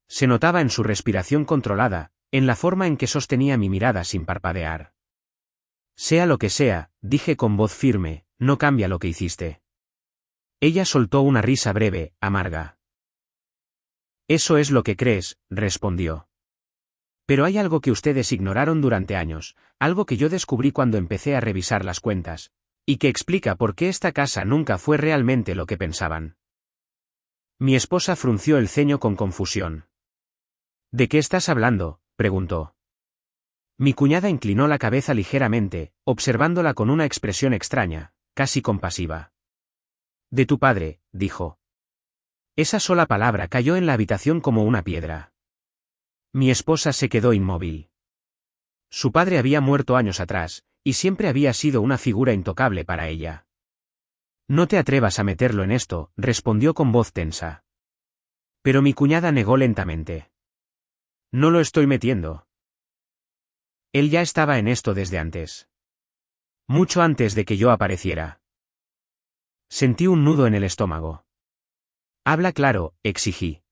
A: Se notaba en su respiración controlada, en la forma en que sostenía mi mirada sin parpadear. Sea lo que sea, dije con voz firme, no cambia lo que hiciste. Ella soltó una risa breve, amarga. Eso es lo que crees, respondió. Pero hay algo que ustedes ignoraron durante años, algo que yo descubrí cuando empecé a revisar las cuentas, y que explica por qué esta casa nunca fue realmente lo que pensaban. Mi esposa frunció el ceño con confusión. ¿De qué estás hablando?, preguntó. Mi cuñada inclinó la cabeza ligeramente, observándola con una expresión extraña, casi compasiva. De tu padre, dijo. Esa sola palabra cayó en la habitación como una piedra. Mi esposa se quedó inmóvil. Su padre había muerto años atrás, y siempre había sido una figura intocable para ella. No te atrevas a meterlo en esto, respondió con voz tensa. Pero mi cuñada negó lentamente. No lo estoy metiendo. Él ya estaba en esto desde antes. Mucho antes de que yo apareciera. Sentí un nudo en el estómago. Habla claro, exigí.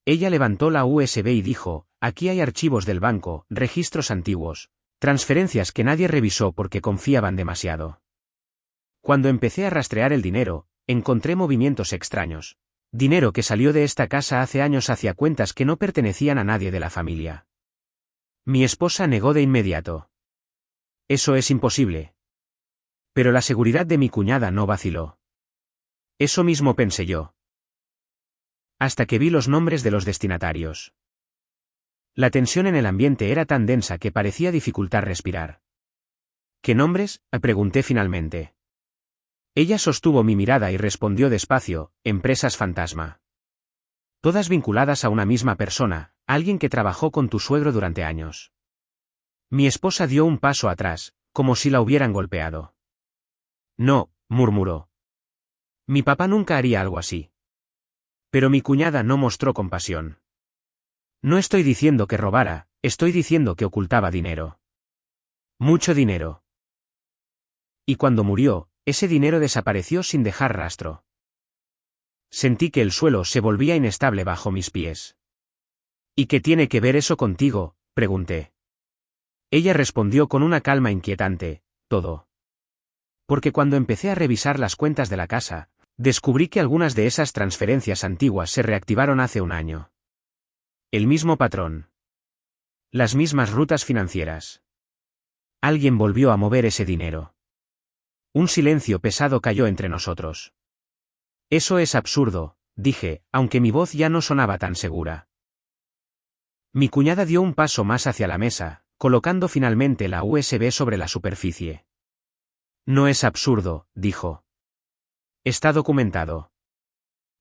A: Ella levantó la USB y dijo, aquí hay archivos del banco, registros antiguos, transferencias que nadie revisó porque confiaban demasiado. Cuando empecé a rastrear el dinero, encontré movimientos extraños. Dinero que salió de esta casa hace años hacia cuentas que no pertenecían a nadie de la familia. Mi esposa negó de inmediato. Eso es imposible. Pero la seguridad de mi cuñada no vaciló. Eso mismo pensé yo. Hasta que vi los nombres de los destinatarios. La tensión en el ambiente era tan densa que parecía dificultar respirar. ¿Qué nombres?, pregunté finalmente. Ella sostuvo mi mirada y respondió despacio, empresas fantasma. Todas vinculadas a una misma persona, alguien que trabajó con tu suegro durante años. Mi esposa dio un paso atrás, como si la hubieran golpeado. No, murmuró. Mi papá nunca haría algo así. Pero mi cuñada no mostró compasión. No estoy diciendo que robara, estoy diciendo que ocultaba dinero. Mucho dinero. Y cuando murió, ese dinero desapareció sin dejar rastro. Sentí que el suelo se volvía inestable bajo mis pies. ¿Y qué tiene que ver eso contigo?, pregunté. Ella respondió con una calma inquietante, todo. Porque cuando empecé a revisar las cuentas de la casa, descubrí que algunas de esas transferencias antiguas se reactivaron hace un año. El mismo patrón. Las mismas rutas financieras. Alguien volvió a mover ese dinero. Un silencio pesado cayó entre nosotros. Eso es absurdo, dije, aunque mi voz ya no sonaba tan segura. Mi cuñada dio un paso más hacia la mesa, colocando finalmente la USB sobre la superficie. No es absurdo, dijo. Está documentado.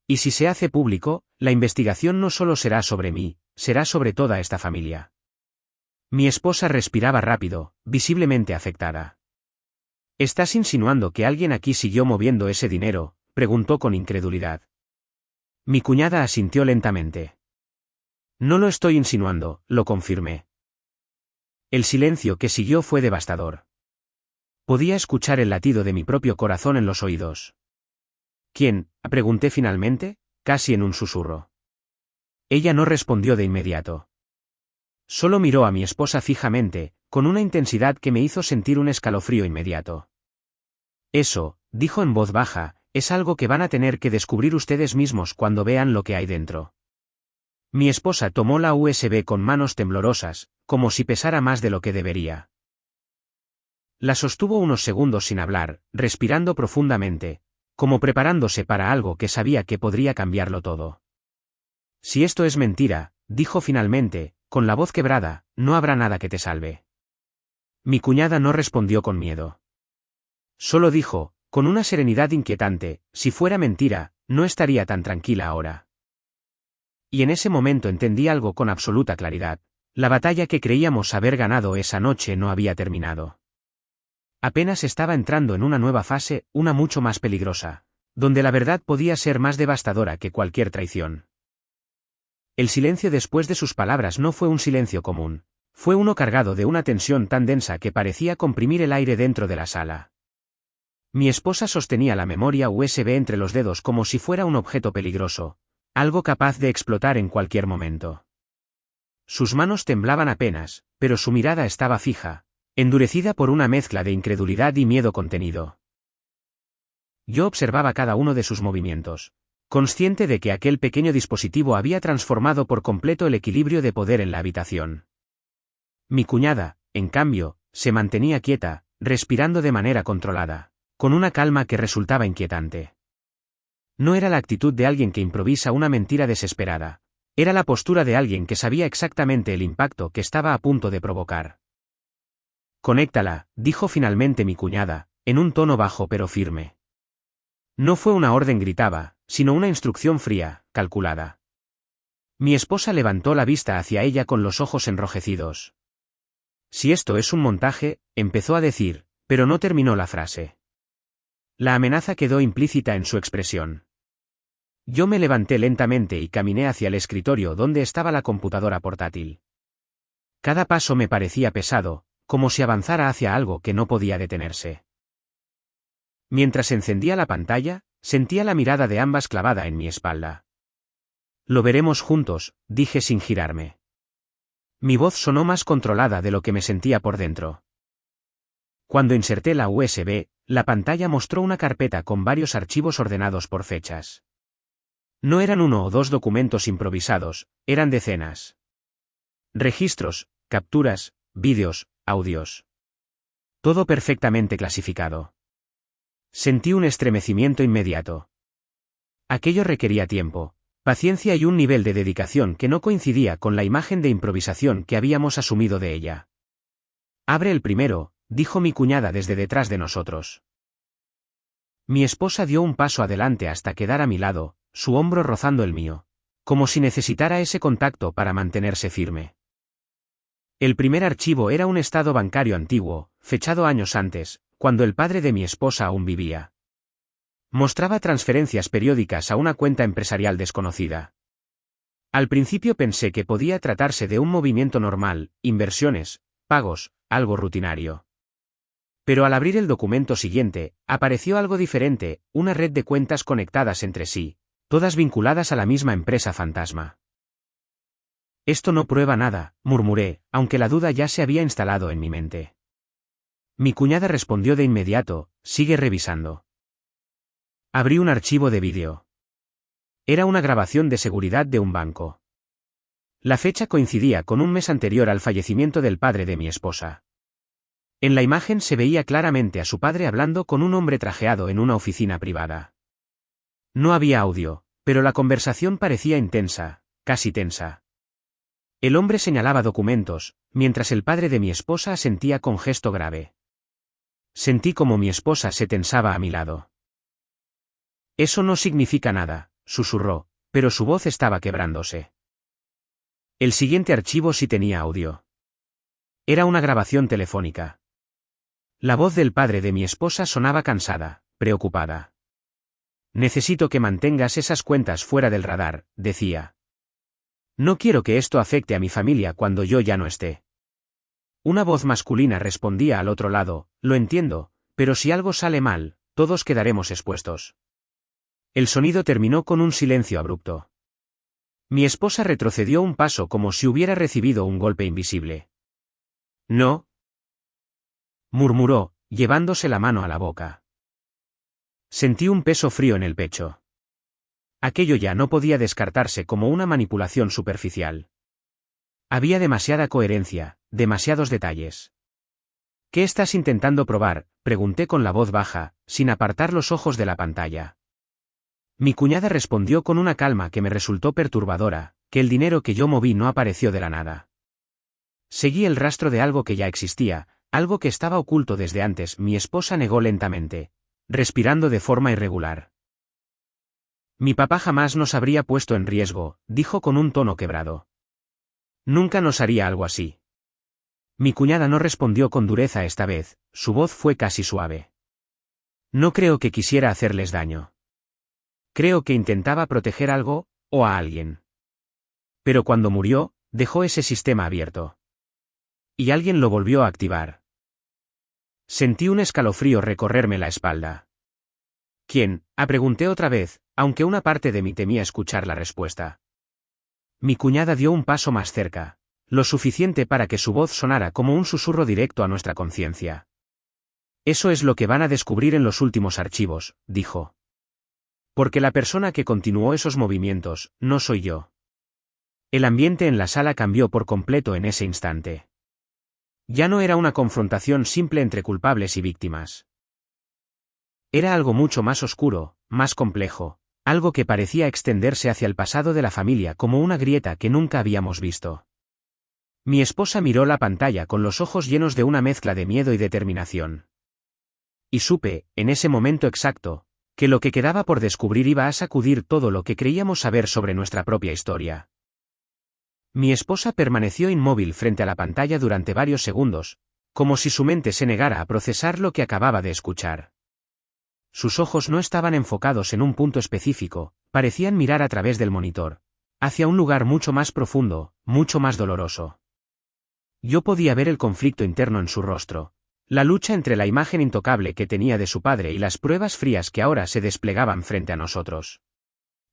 A: Y si se hace público, la investigación no solo será sobre mí, será sobre toda esta familia. Mi esposa respiraba rápido, visiblemente afectada. ¿Estás insinuando que alguien aquí siguió moviendo ese dinero?, preguntó con incredulidad. Mi cuñada asintió lentamente. No lo estoy insinuando, lo confirmé. El silencio que siguió fue devastador. Podía escuchar el latido de mi propio corazón en los oídos. ¿Quién?, pregunté finalmente, casi en un susurro. Ella no respondió de inmediato. Solo miró a mi esposa fijamente, con una intensidad que me hizo sentir un escalofrío inmediato. Eso, dijo en voz baja, es algo que van a tener que descubrir ustedes mismos cuando vean lo que hay dentro. Mi esposa tomó la USB con manos temblorosas, como si pesara más de lo que debería. La sostuvo unos segundos sin hablar, respirando profundamente, como preparándose para algo que sabía que podría cambiarlo todo. Si esto es mentira, dijo finalmente, con la voz quebrada, no habrá nada que te salve. Mi cuñada no respondió con miedo. Solo dijo, con una serenidad inquietante, si fuera mentira, no estaría tan tranquila ahora. Y en ese momento entendí algo con absoluta claridad. La batalla que creíamos haber ganado esa noche no había terminado. Apenas estaba entrando en una nueva fase, una mucho más peligrosa, donde la verdad podía ser más devastadora que cualquier traición. El silencio después de sus palabras no fue un silencio común, fue uno cargado de una tensión tan densa que parecía comprimir el aire dentro de la sala. Mi esposa sostenía la memoria USB entre los dedos como si fuera un objeto peligroso, algo capaz de explotar en cualquier momento. Sus manos temblaban apenas, pero su mirada estaba fija, endurecida por una mezcla de incredulidad y miedo contenido. Yo observaba cada uno de sus movimientos, consciente de que aquel pequeño dispositivo había transformado por completo el equilibrio de poder en la habitación. Mi cuñada, en cambio, se mantenía quieta, respirando de manera controlada, con una calma que resultaba inquietante. No era la actitud de alguien que improvisa una mentira desesperada, era la postura de alguien que sabía exactamente el impacto que estaba a punto de provocar. Conéctala, dijo finalmente mi cuñada, en un tono bajo pero firme. No fue una orden gritada, sino una instrucción fría, calculada. Mi esposa levantó la vista hacia ella con los ojos enrojecidos. Si esto es un montaje, empezó a decir, pero no terminó la frase. La amenaza quedó implícita en su expresión. Yo me levanté lentamente y caminé hacia el escritorio donde estaba la computadora portátil. Cada paso me parecía pesado, como si avanzara hacia algo que no podía detenerse. Mientras encendía la pantalla, sentía la mirada de ambas clavada en mi espalda. Lo veremos juntos, dije sin girarme. Mi voz sonó más controlada de lo que me sentía por dentro. Cuando inserté la USB, la pantalla mostró una carpeta con varios archivos ordenados por fechas. No eran 1 o 2 documentos improvisados, eran decenas. Registros, capturas, vídeos, audios. Todo perfectamente clasificado. Sentí un estremecimiento inmediato. Aquello requería tiempo, paciencia y un nivel de dedicación que no coincidía con la imagen de improvisación que habíamos asumido de ella. Abre el primero, dijo mi cuñada desde detrás de nosotros. Mi esposa dio un paso adelante hasta quedar a mi lado, su hombro rozando el mío, como si necesitara ese contacto para mantenerse firme. El primer archivo era un estado bancario antiguo, fechado años antes, cuando el padre de mi esposa aún vivía. Mostraba transferencias periódicas a una cuenta empresarial desconocida. Al principio pensé que podía tratarse de un movimiento normal, inversiones, pagos, algo rutinario. Pero al abrir el documento siguiente, apareció algo diferente, una red de cuentas conectadas entre sí, todas vinculadas a la misma empresa fantasma. Esto no prueba nada, murmuré, aunque la duda ya se había instalado en mi mente. Mi cuñada respondió de inmediato, sigue revisando. Abrí un archivo de vídeo. Era una grabación de seguridad de un banco. La fecha coincidía con un mes anterior al fallecimiento del padre de mi esposa. En la imagen se veía claramente a su padre hablando con un hombre trajeado en una oficina privada. No había audio, pero la conversación parecía intensa, casi tensa. El hombre señalaba documentos, mientras el padre de mi esposa asentía con gesto grave. Sentí como mi esposa se tensaba a mi lado. Eso no significa nada, susurró, pero su voz estaba quebrándose. El siguiente archivo sí tenía audio. Era una grabación telefónica. La voz del padre de mi esposa sonaba cansada, preocupada. Necesito que mantengas esas cuentas fuera del radar, decía. No quiero que esto afecte a mi familia cuando yo ya no esté. Una voz masculina respondía al otro lado, lo entiendo, pero si algo sale mal, todos quedaremos expuestos. El sonido terminó con un silencio abrupto. Mi esposa retrocedió un paso como si hubiera recibido un golpe invisible. No, murmuró, llevándose la mano a la boca. Sentí un peso frío en el pecho. Aquello ya no podía descartarse como una manipulación superficial. Había demasiada coherencia, demasiados detalles. ¿Qué estás intentando probar?, pregunté con la voz baja, sin apartar los ojos de la pantalla. Mi cuñada respondió con una calma que me resultó perturbadora, que el dinero que yo moví no apareció de la nada. Seguí el rastro de algo que ya existía, algo que estaba oculto desde antes. Mi esposa negó lentamente, respirando de forma irregular. Mi papá jamás nos habría puesto en riesgo, dijo con un tono quebrado. Nunca nos haría algo así. Mi cuñada no respondió con dureza esta vez, su voz fue casi suave. No creo que quisiera hacerles daño. Creo que intentaba proteger algo, o a alguien. Pero cuando murió, dejó ese sistema abierto. Y alguien lo volvió a activar. Sentí un escalofrío recorrerme la espalda. ¿Quién?, pregunté otra vez, aunque una parte de mí temía escuchar la respuesta. Mi cuñada dio un paso más cerca, lo suficiente para que su voz sonara como un susurro directo a nuestra conciencia. Eso es lo que van a descubrir en los últimos archivos, dijo. Porque la persona que continuó esos movimientos, no soy yo. El ambiente en la sala cambió por completo en ese instante. Ya no era una confrontación simple entre culpables y víctimas. Era algo mucho más oscuro, más complejo, algo que parecía extenderse hacia el pasado de la familia como una grieta que nunca habíamos visto. Mi esposa miró la pantalla con los ojos llenos de una mezcla de miedo y determinación. Y supe, en ese momento exacto, que lo que quedaba por descubrir iba a sacudir todo lo que creíamos saber sobre nuestra propia historia. Mi esposa permaneció inmóvil frente a la pantalla durante varios segundos, como si su mente se negara a procesar lo que acababa de escuchar. Sus ojos no estaban enfocados en un punto específico, parecían mirar a través del monitor, hacia un lugar mucho más profundo, mucho más doloroso. Yo podía ver el conflicto interno en su rostro, la lucha entre la imagen intocable que tenía de su padre y las pruebas frías que ahora se desplegaban frente a nosotros.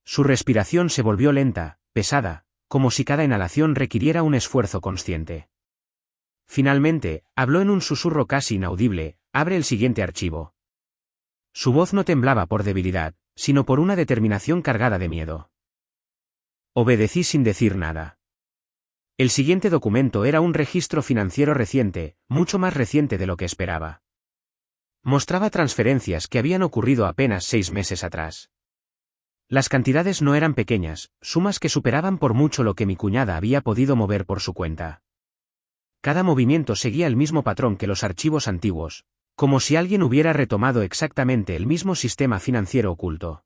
A: Su respiración se volvió lenta, pesada, como si cada inhalación requiriera un esfuerzo consciente. Finalmente, habló en un susurro casi inaudible: abre el siguiente archivo. Su voz no temblaba por debilidad, sino por una determinación cargada de miedo. Obedecí sin decir nada. El siguiente documento era un registro financiero reciente, mucho más reciente de lo que esperaba. Mostraba transferencias que habían ocurrido apenas 6 meses atrás. Las cantidades no eran pequeñas, sumas que superaban por mucho lo que mi cuñada había podido mover por su cuenta. Cada movimiento seguía el mismo patrón que los archivos antiguos, como si alguien hubiera retomado exactamente el mismo sistema financiero oculto.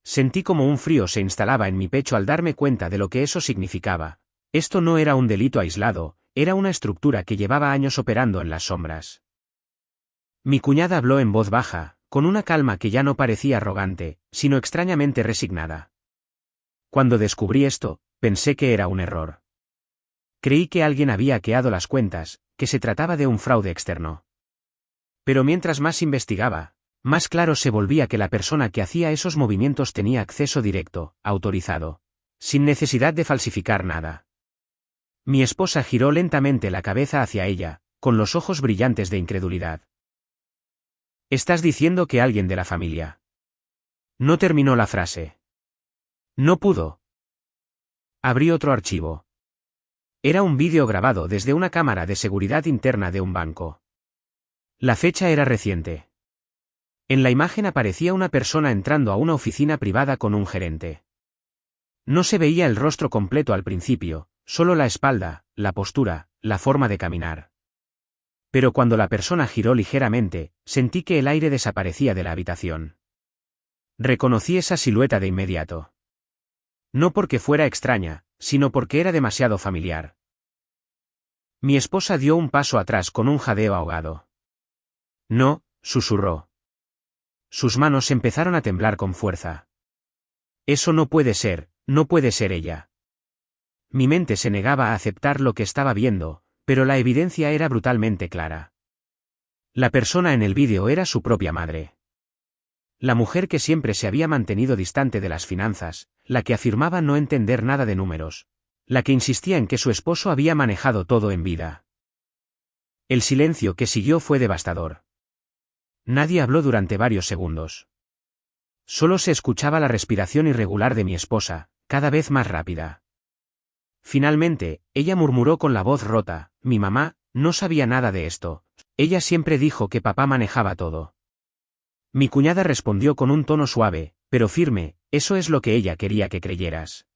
A: Sentí como un frío se instalaba en mi pecho al darme cuenta de lo que eso significaba. Esto no era un delito aislado, era una estructura que llevaba años operando en las sombras. Mi cuñada habló en voz baja, con una calma que ya no parecía arrogante, sino extrañamente resignada. Cuando descubrí esto, pensé que era un error. Creí que alguien había hackeado las cuentas, que se trataba de un fraude externo. Pero mientras más investigaba, más claro se volvía que la persona que hacía esos movimientos tenía acceso directo, autorizado, sin necesidad de falsificar nada. Mi esposa giró lentamente la cabeza hacia ella, con los ojos brillantes de incredulidad. ¿Estás diciendo que alguien de la familia? No terminó la frase. No pudo. Abrí otro archivo. Era un vídeo grabado desde una cámara de seguridad interna de un banco. La fecha era reciente. En la imagen aparecía una persona entrando a una oficina privada con un gerente. No se veía el rostro completo al principio, solo la espalda, la postura, la forma de caminar. Pero cuando la persona giró ligeramente, sentí que el aire desaparecía de la habitación. Reconocí esa silueta de inmediato. No porque fuera extraña, sino porque era demasiado familiar. Mi esposa dio un paso atrás con un jadeo ahogado. No, susurró. Sus manos empezaron a temblar con fuerza. Eso no puede ser ella. Mi mente se negaba a aceptar lo que estaba viendo, pero la evidencia era brutalmente clara. La persona en el vídeo era su propia madre. La mujer que siempre se había mantenido distante de las finanzas, la que afirmaba no entender nada de números, la que insistía en que su esposo había manejado todo en vida. El silencio que siguió fue devastador. Nadie habló durante varios segundos. Solo se escuchaba la respiración irregular de mi esposa, cada vez más rápida. Finalmente, ella murmuró con la voz rota: mi mamá no sabía nada de esto. Ella siempre dijo que papá manejaba todo. Mi cuñada respondió con un tono suave, pero firme: eso es lo que ella quería que creyeras.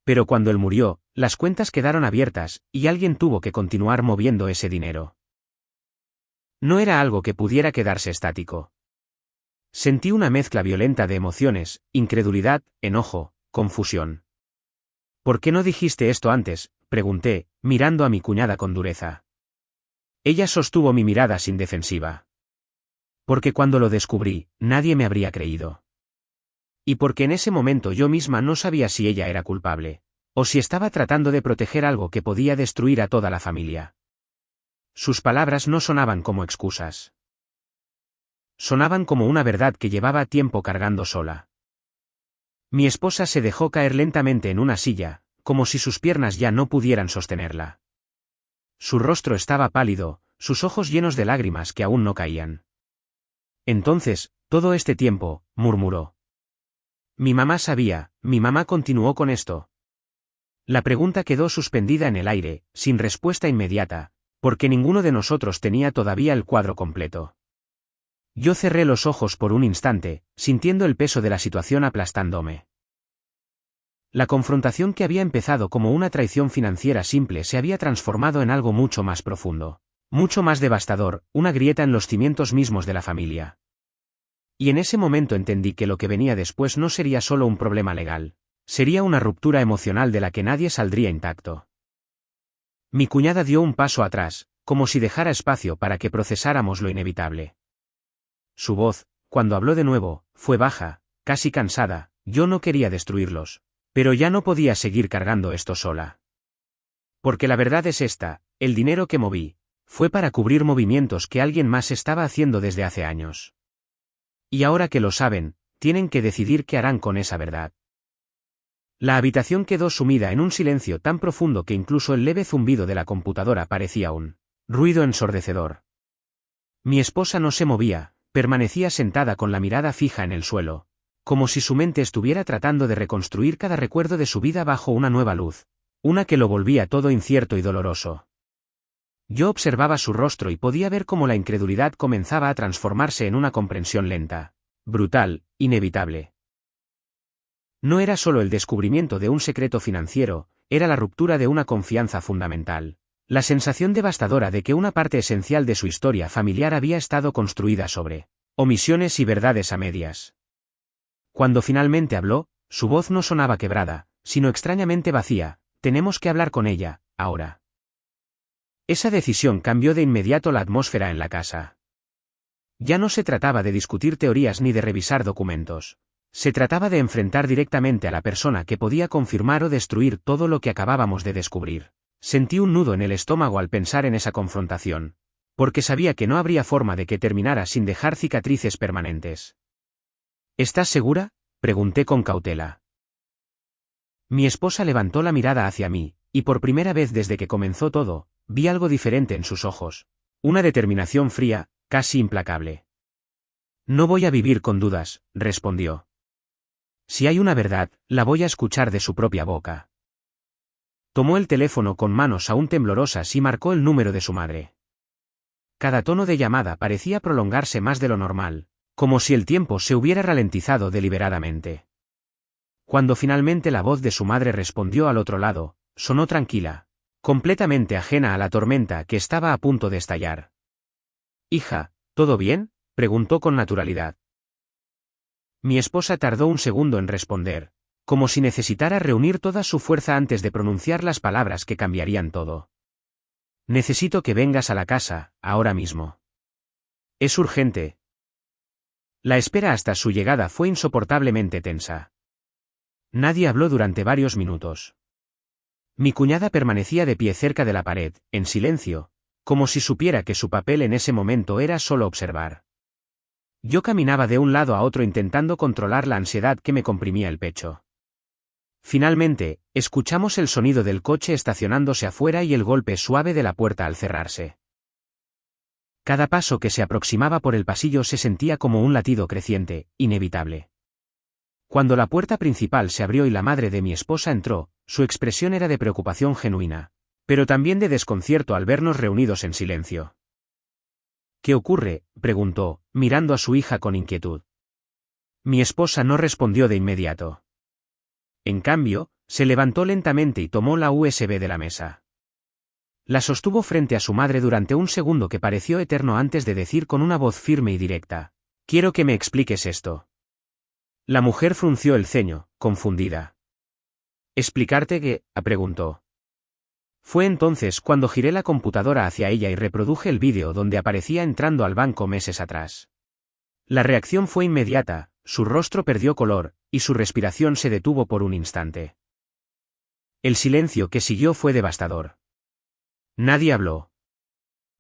A: Pero cuando él murió, las cuentas quedaron abiertas, y alguien tuvo que continuar moviendo ese dinero. No era algo que pudiera quedarse estático. Sentí una mezcla violenta de emociones: incredulidad, enojo, confusión. ¿Por qué no dijiste esto antes?, pregunté, mirando a mi cuñada con dureza. Ella sostuvo mi mirada sin defensiva. Porque cuando lo descubrí, nadie me habría creído. Y porque en ese momento yo misma no sabía si ella era culpable, o si estaba tratando de proteger algo que podía destruir a toda la familia. Sus palabras no sonaban como excusas. Sonaban como una verdad que llevaba tiempo cargando sola. Mi esposa se dejó caer lentamente en una silla, como si sus piernas ya no pudieran sostenerla. Su rostro estaba pálido, sus ojos llenos de lágrimas que aún no caían. Entonces, todo este tiempo, murmuró. Mi mamá sabía, mi mamá continuó con esto. La pregunta quedó suspendida en el aire, sin respuesta inmediata, porque ninguno de nosotros tenía todavía el cuadro completo. Yo cerré los ojos por un instante, sintiendo el peso de la situación aplastándome. La confrontación que había empezado como una traición financiera simple se había transformado en algo mucho más profundo, mucho más devastador, una grieta en los cimientos mismos de la familia. Y en ese momento entendí que lo que venía después no sería solo un problema legal, Sería una ruptura emocional de la que nadie saldría intacto. Mi cuñada dio un paso atrás, como si dejara espacio para que procesáramos lo inevitable. Su voz, cuando habló de nuevo, fue baja, casi cansada. Yo no quería destruirlos. Pero ya no podía seguir cargando esto sola. Porque la verdad es esta, el dinero que moví, fue para cubrir movimientos que alguien más estaba haciendo desde hace años. Y ahora que lo saben, tienen que decidir qué harán con esa verdad. La habitación quedó sumida en un silencio tan profundo que incluso el leve zumbido de la computadora parecía un ruido ensordecedor. Mi esposa no se movía, permanecía sentada con la mirada fija en el suelo, como si su mente estuviera tratando de reconstruir cada recuerdo de su vida bajo una nueva luz, una que lo volvía todo incierto y doloroso. Yo observaba su rostro y podía ver cómo la incredulidad comenzaba a transformarse en una comprensión lenta, brutal, inevitable. No era solo el descubrimiento de un secreto financiero, era la ruptura de una confianza fundamental, la sensación devastadora de que una parte esencial de su historia familiar había estado construida sobre omisiones y verdades a medias. Cuando finalmente habló, su voz no sonaba quebrada, sino extrañamente vacía. Tenemos que hablar con ella, ahora. Esa decisión cambió de inmediato la atmósfera en la casa. Ya no se trataba de discutir teorías ni de revisar documentos. Se trataba de enfrentar directamente a la persona que podía confirmar o destruir todo lo que acabábamos de descubrir. Sentí un nudo en el estómago al pensar en esa confrontación, porque sabía que no habría forma de que terminara sin dejar cicatrices permanentes. ¿Estás segura?, pregunté con cautela. Mi esposa levantó la mirada hacia mí, y por primera vez desde que comenzó todo, vi algo diferente en sus ojos. Una determinación fría, casi implacable. No voy a vivir con dudas, respondió. Si hay una verdad, la voy a escuchar de su propia boca. Tomó el teléfono con manos aún temblorosas y marcó el número de su madre. Cada tono de llamada parecía prolongarse más de lo normal, como si el tiempo se hubiera ralentizado deliberadamente. Cuando finalmente la voz de su madre respondió al otro lado, sonó tranquila, completamente ajena a la tormenta que estaba a punto de estallar. «Hija, ¿todo bien?», preguntó con naturalidad. Mi esposa tardó un segundo en responder, como si necesitara reunir toda su fuerza antes de pronunciar las palabras que cambiarían todo. «Necesito que vengas a la casa, ahora mismo. Es urgente». La espera hasta su llegada fue insoportablemente tensa. Nadie habló durante varios minutos. Mi cuñada permanecía de pie cerca de la pared, en silencio, como si supiera que su papel en ese momento era solo observar. Yo caminaba de un lado a otro intentando controlar la ansiedad que me comprimía el pecho. Finalmente, escuchamos el sonido del coche estacionándose afuera y el golpe suave de la puerta al cerrarse. Cada paso que se aproximaba por el pasillo se sentía como un latido creciente, inevitable. Cuando la puerta principal se abrió y la madre de mi esposa entró, su expresión era de preocupación genuina, pero también de desconcierto al vernos reunidos en silencio. «¿Qué ocurre?», preguntó, mirando a su hija con inquietud. Mi esposa no respondió de inmediato. En cambio, se levantó lentamente y tomó la USB de la mesa. La sostuvo frente a su madre durante un segundo que pareció eterno antes de decir con una voz firme y directa: «Quiero que me expliques esto». La mujer frunció el ceño, confundida. «¿Explicarte qué?», preguntó. Fue entonces cuando giré la computadora hacia ella y reproduje el vídeo donde aparecía entrando al banco meses atrás. La reacción fue inmediata, su rostro perdió color, y su respiración se detuvo por un instante. El silencio que siguió fue devastador. Nadie habló.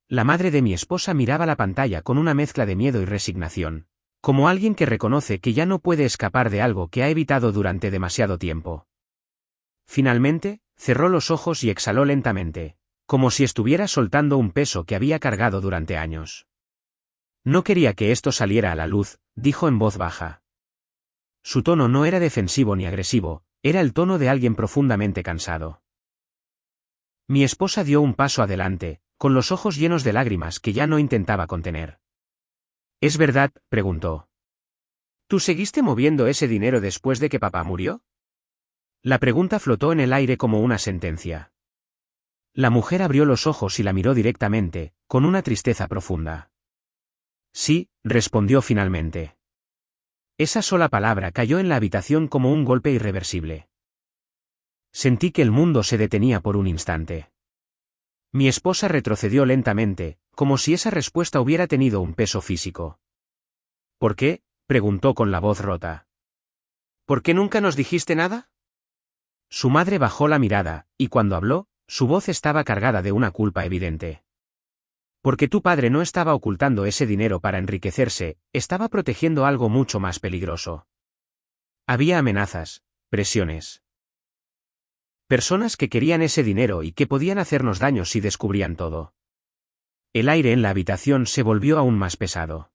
A: La madre de mi esposa miraba la pantalla con una mezcla de miedo y resignación, como alguien que reconoce que ya no puede escapar de algo que ha evitado durante demasiado tiempo. Finalmente, cerró los ojos y exhaló lentamente, como si estuviera soltando un peso que había cargado durante años. «No quería que esto saliera a la luz», dijo en voz baja. Su tono no era defensivo ni agresivo, era el tono de alguien profundamente cansado. Mi esposa dio un paso adelante, con los ojos llenos de lágrimas que ya no intentaba contener. «¿Es verdad?», preguntó. «¿Tú seguiste moviendo ese dinero después de que papá murió?». La pregunta flotó en el aire como una sentencia. La mujer abrió los ojos y la miró directamente, con una tristeza profunda. «Sí», respondió finalmente. Esa sola palabra cayó en la habitación como un golpe irreversible. Sentí que el mundo se detenía por un instante. Mi esposa retrocedió lentamente, como si esa respuesta hubiera tenido un peso físico. ¿Por qué?, preguntó con la voz rota. ¿Por qué nunca nos dijiste nada? Su madre bajó la mirada, y cuando habló, su voz estaba cargada de una culpa evidente. Porque tu padre no estaba ocultando ese dinero para enriquecerse, estaba protegiendo algo mucho más peligroso. Había amenazas, presiones. Personas que querían ese dinero y que podían hacernos daño si descubrían todo. El aire en la habitación se volvió aún más pesado.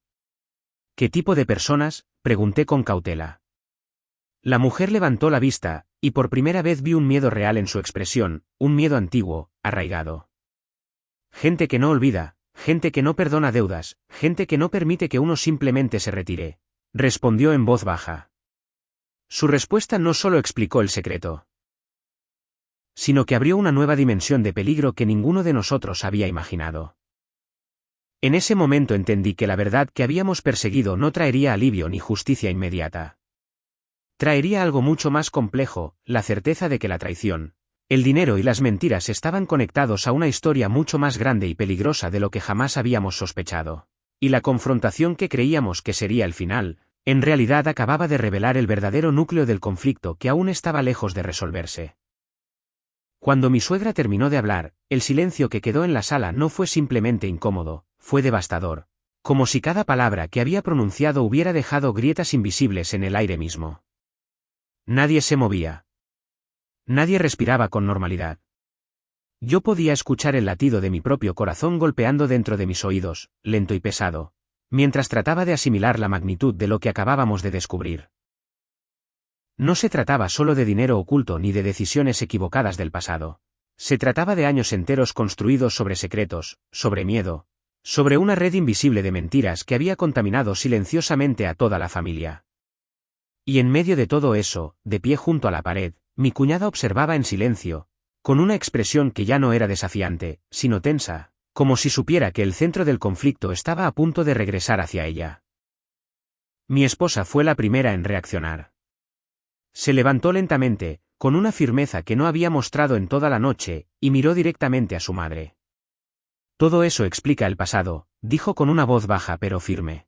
A: ¿Qué tipo de personas?, pregunté con cautela. La mujer levantó la vista, y por primera vez vi un miedo real en su expresión, un miedo antiguo, arraigado. Gente que no olvida, gente que no perdona deudas, gente que no permite que uno simplemente se retire, respondió en voz baja. Su respuesta no solo explicó el secreto, sino que abrió una nueva dimensión de peligro que ninguno de nosotros había imaginado. En ese momento entendí que la verdad que habíamos perseguido no traería alivio ni justicia inmediata. Traería algo mucho más complejo, la certeza de que la traición, el dinero y las mentiras estaban conectados a una historia mucho más grande y peligrosa de lo que jamás habíamos sospechado. Y la confrontación que creíamos que sería el final, en realidad acababa de revelar el verdadero núcleo del conflicto que aún estaba lejos de resolverse. Cuando mi suegra terminó de hablar, el silencio que quedó en la sala no fue simplemente incómodo, fue devastador, como si cada palabra que había pronunciado hubiera dejado grietas invisibles en el aire mismo. Nadie se movía. Nadie respiraba con normalidad. Yo podía escuchar el latido de mi propio corazón golpeando dentro de mis oídos, lento y pesado, mientras trataba de asimilar la magnitud de lo que acabábamos de descubrir. No se trataba solo de dinero oculto ni de decisiones equivocadas del pasado. Se trataba de años enteros construidos sobre secretos, sobre miedo, sobre una red invisible de mentiras que había contaminado silenciosamente a toda la familia. Y en medio de todo eso, de pie junto a la pared, mi cuñada observaba en silencio, con una expresión que ya no era desafiante, sino tensa, como si supiera que el centro del conflicto estaba a punto de regresar hacia ella. Mi esposa fue la primera en reaccionar. Se levantó lentamente, con una firmeza que no había mostrado en toda la noche, y miró directamente a su madre. Todo eso explica el pasado, dijo con una voz baja pero firme.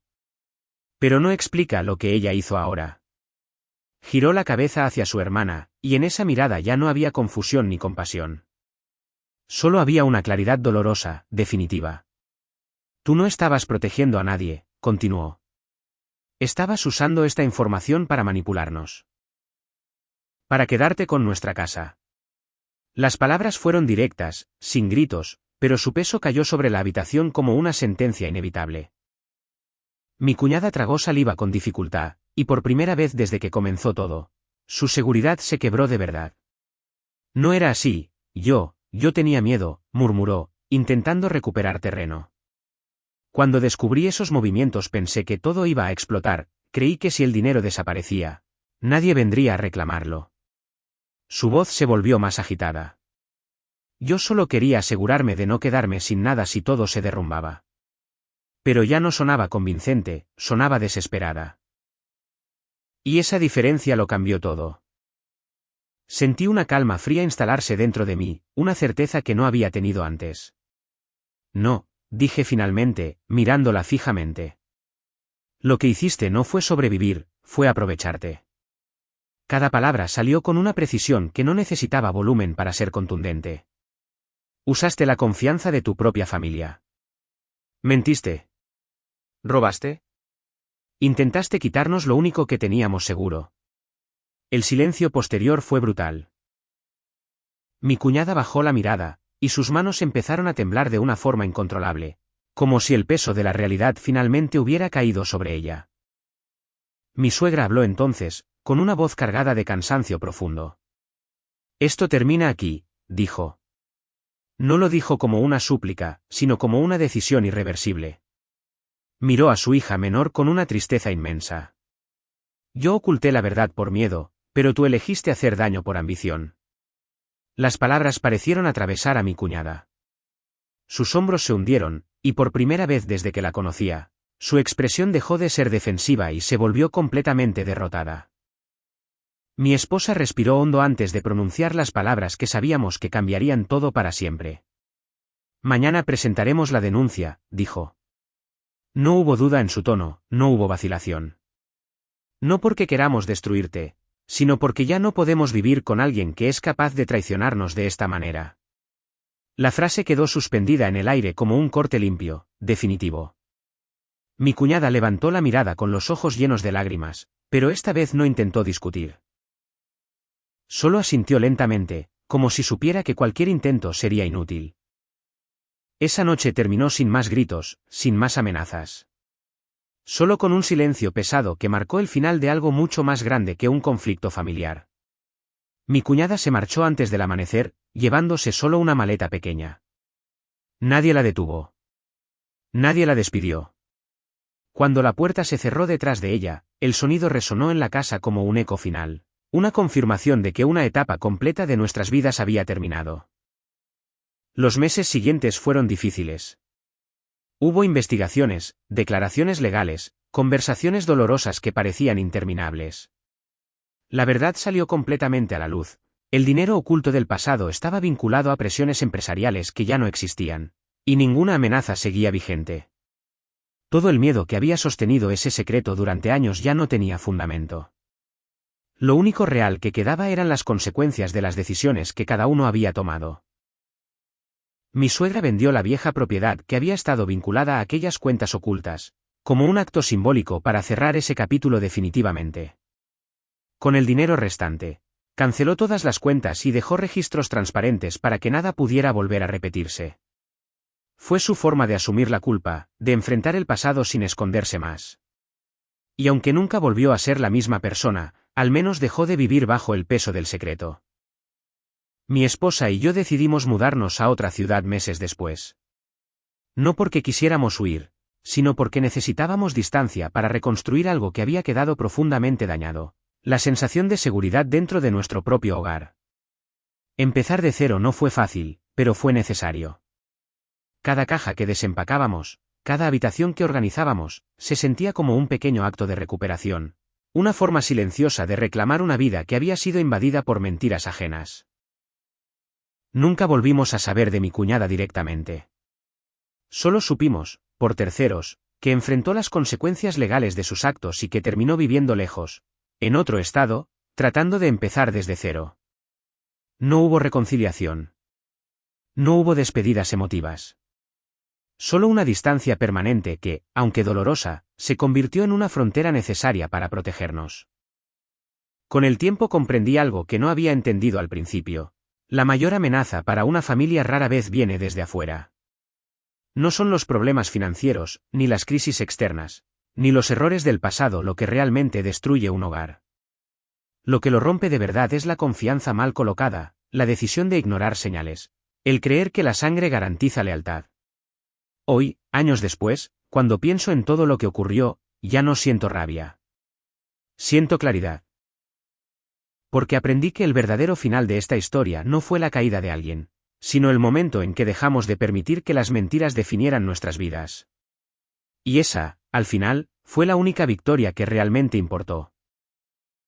A: Pero no explica lo que ella hizo ahora. Giró la cabeza hacia su hermana, y en esa mirada ya no había confusión ni compasión. Solo había una claridad dolorosa, definitiva. Tú no estabas protegiendo a nadie, continuó. Estabas usando esta información para manipularnos. Para quedarte con nuestra casa. Las palabras fueron directas, sin gritos, pero su peso cayó sobre la habitación como una sentencia inevitable. Mi cuñada tragó saliva con dificultad, y por primera vez desde que comenzó todo, su seguridad se quebró de verdad. No era así, yo tenía miedo, murmuró, intentando recuperar terreno. Cuando descubrí esos movimientos pensé que todo iba a explotar, creí que si el dinero desaparecía, nadie vendría a reclamarlo. Su voz se volvió más agitada. Yo solo quería asegurarme de no quedarme sin nada si todo se derrumbaba. Pero ya no sonaba convincente, sonaba desesperada. Y esa diferencia lo cambió todo. Sentí una calma fría instalarse dentro de mí, una certeza que no había tenido antes. No, dije finalmente, mirándola fijamente. Lo que hiciste no fue sobrevivir, fue aprovecharte. Cada palabra salió con una precisión que no necesitaba volumen para ser contundente. Usaste la confianza de tu propia familia. Mentiste. ¿Robaste? Intentaste quitarnos lo único que teníamos seguro. El silencio posterior fue brutal. Mi cuñada bajó la mirada, y sus manos empezaron a temblar de una forma incontrolable, como si el peso de la realidad finalmente hubiera caído sobre ella. Mi suegra habló entonces, con una voz cargada de cansancio profundo. Esto termina aquí, dijo. No lo dijo como una súplica, sino como una decisión irreversible. Miró a su hija menor con una tristeza inmensa. Yo oculté la verdad por miedo, pero tú elegiste hacer daño por ambición. Las palabras parecieron atravesar a mi cuñada. Sus hombros se hundieron, y por primera vez desde que la conocía, su expresión dejó de ser defensiva y se volvió completamente derrotada. Mi esposa respiró hondo antes de pronunciar las palabras que sabíamos que cambiarían todo para siempre. Mañana presentaremos la denuncia, dijo. No hubo duda en su tono, no hubo vacilación. No porque queramos destruirte, sino porque ya no podemos vivir con alguien que es capaz de traicionarnos de esta manera. La frase quedó suspendida en el aire como un corte limpio, definitivo. Mi cuñada levantó la mirada con los ojos llenos de lágrimas, pero esta vez no intentó discutir. Solo asintió lentamente, como si supiera que cualquier intento sería inútil. Esa noche terminó sin más gritos, sin más amenazas. Solo con un silencio pesado que marcó el final de algo mucho más grande que un conflicto familiar. Mi cuñada se marchó antes del amanecer, llevándose solo una maleta pequeña. Nadie la detuvo. Nadie la despidió. Cuando la puerta se cerró detrás de ella, el sonido resonó en la casa como un eco final, una confirmación de que una etapa completa de nuestras vidas había terminado. Los meses siguientes fueron difíciles. Hubo investigaciones, declaraciones legales, conversaciones dolorosas que parecían interminables. La verdad salió completamente a la luz. El dinero oculto del pasado estaba vinculado a presiones empresariales que ya no existían, y ninguna amenaza seguía vigente. Todo el miedo que había sostenido ese secreto durante años ya no tenía fundamento. Lo único real que quedaba eran las consecuencias de las decisiones que cada uno había tomado. Mi suegra vendió la vieja propiedad que había estado vinculada a aquellas cuentas ocultas, como un acto simbólico para cerrar ese capítulo definitivamente. Con el dinero restante, canceló todas las cuentas y dejó registros transparentes para que nada pudiera volver a repetirse. Fue su forma de asumir la culpa, de enfrentar el pasado sin esconderse más. Y aunque nunca volvió a ser la misma persona, al menos dejó de vivir bajo el peso del secreto. Mi esposa y yo decidimos mudarnos a otra ciudad meses después. No porque quisiéramos huir, sino porque necesitábamos distancia para reconstruir algo que había quedado profundamente dañado, la sensación de seguridad dentro de nuestro propio hogar. Empezar de cero no fue fácil, pero fue necesario. Cada caja que desempacábamos, cada habitación que organizábamos, se sentía como un pequeño acto de recuperación, una forma silenciosa de reclamar una vida que había sido invadida por mentiras ajenas. Nunca volvimos a saber de mi cuñada directamente. Solo supimos, por terceros, que enfrentó las consecuencias legales de sus actos y que terminó viviendo lejos, en otro estado, tratando de empezar desde cero. No hubo reconciliación. No hubo despedidas emotivas. Solo una distancia permanente que, aunque dolorosa, se convirtió en una frontera necesaria para protegernos. Con el tiempo comprendí algo que no había entendido al principio. La mayor amenaza para una familia rara vez viene desde afuera. No son los problemas financieros, ni las crisis externas, ni los errores del pasado lo que realmente destruye un hogar. Lo que lo rompe de verdad es la confianza mal colocada, la decisión de ignorar señales, el creer que la sangre garantiza lealtad. Hoy, años después, cuando pienso en todo lo que ocurrió, ya no siento rabia. Siento claridad. Porque aprendí que el verdadero final de esta historia no fue la caída de alguien, sino el momento en que dejamos de permitir que las mentiras definieran nuestras vidas. Y esa, al final, fue la única victoria que realmente importó.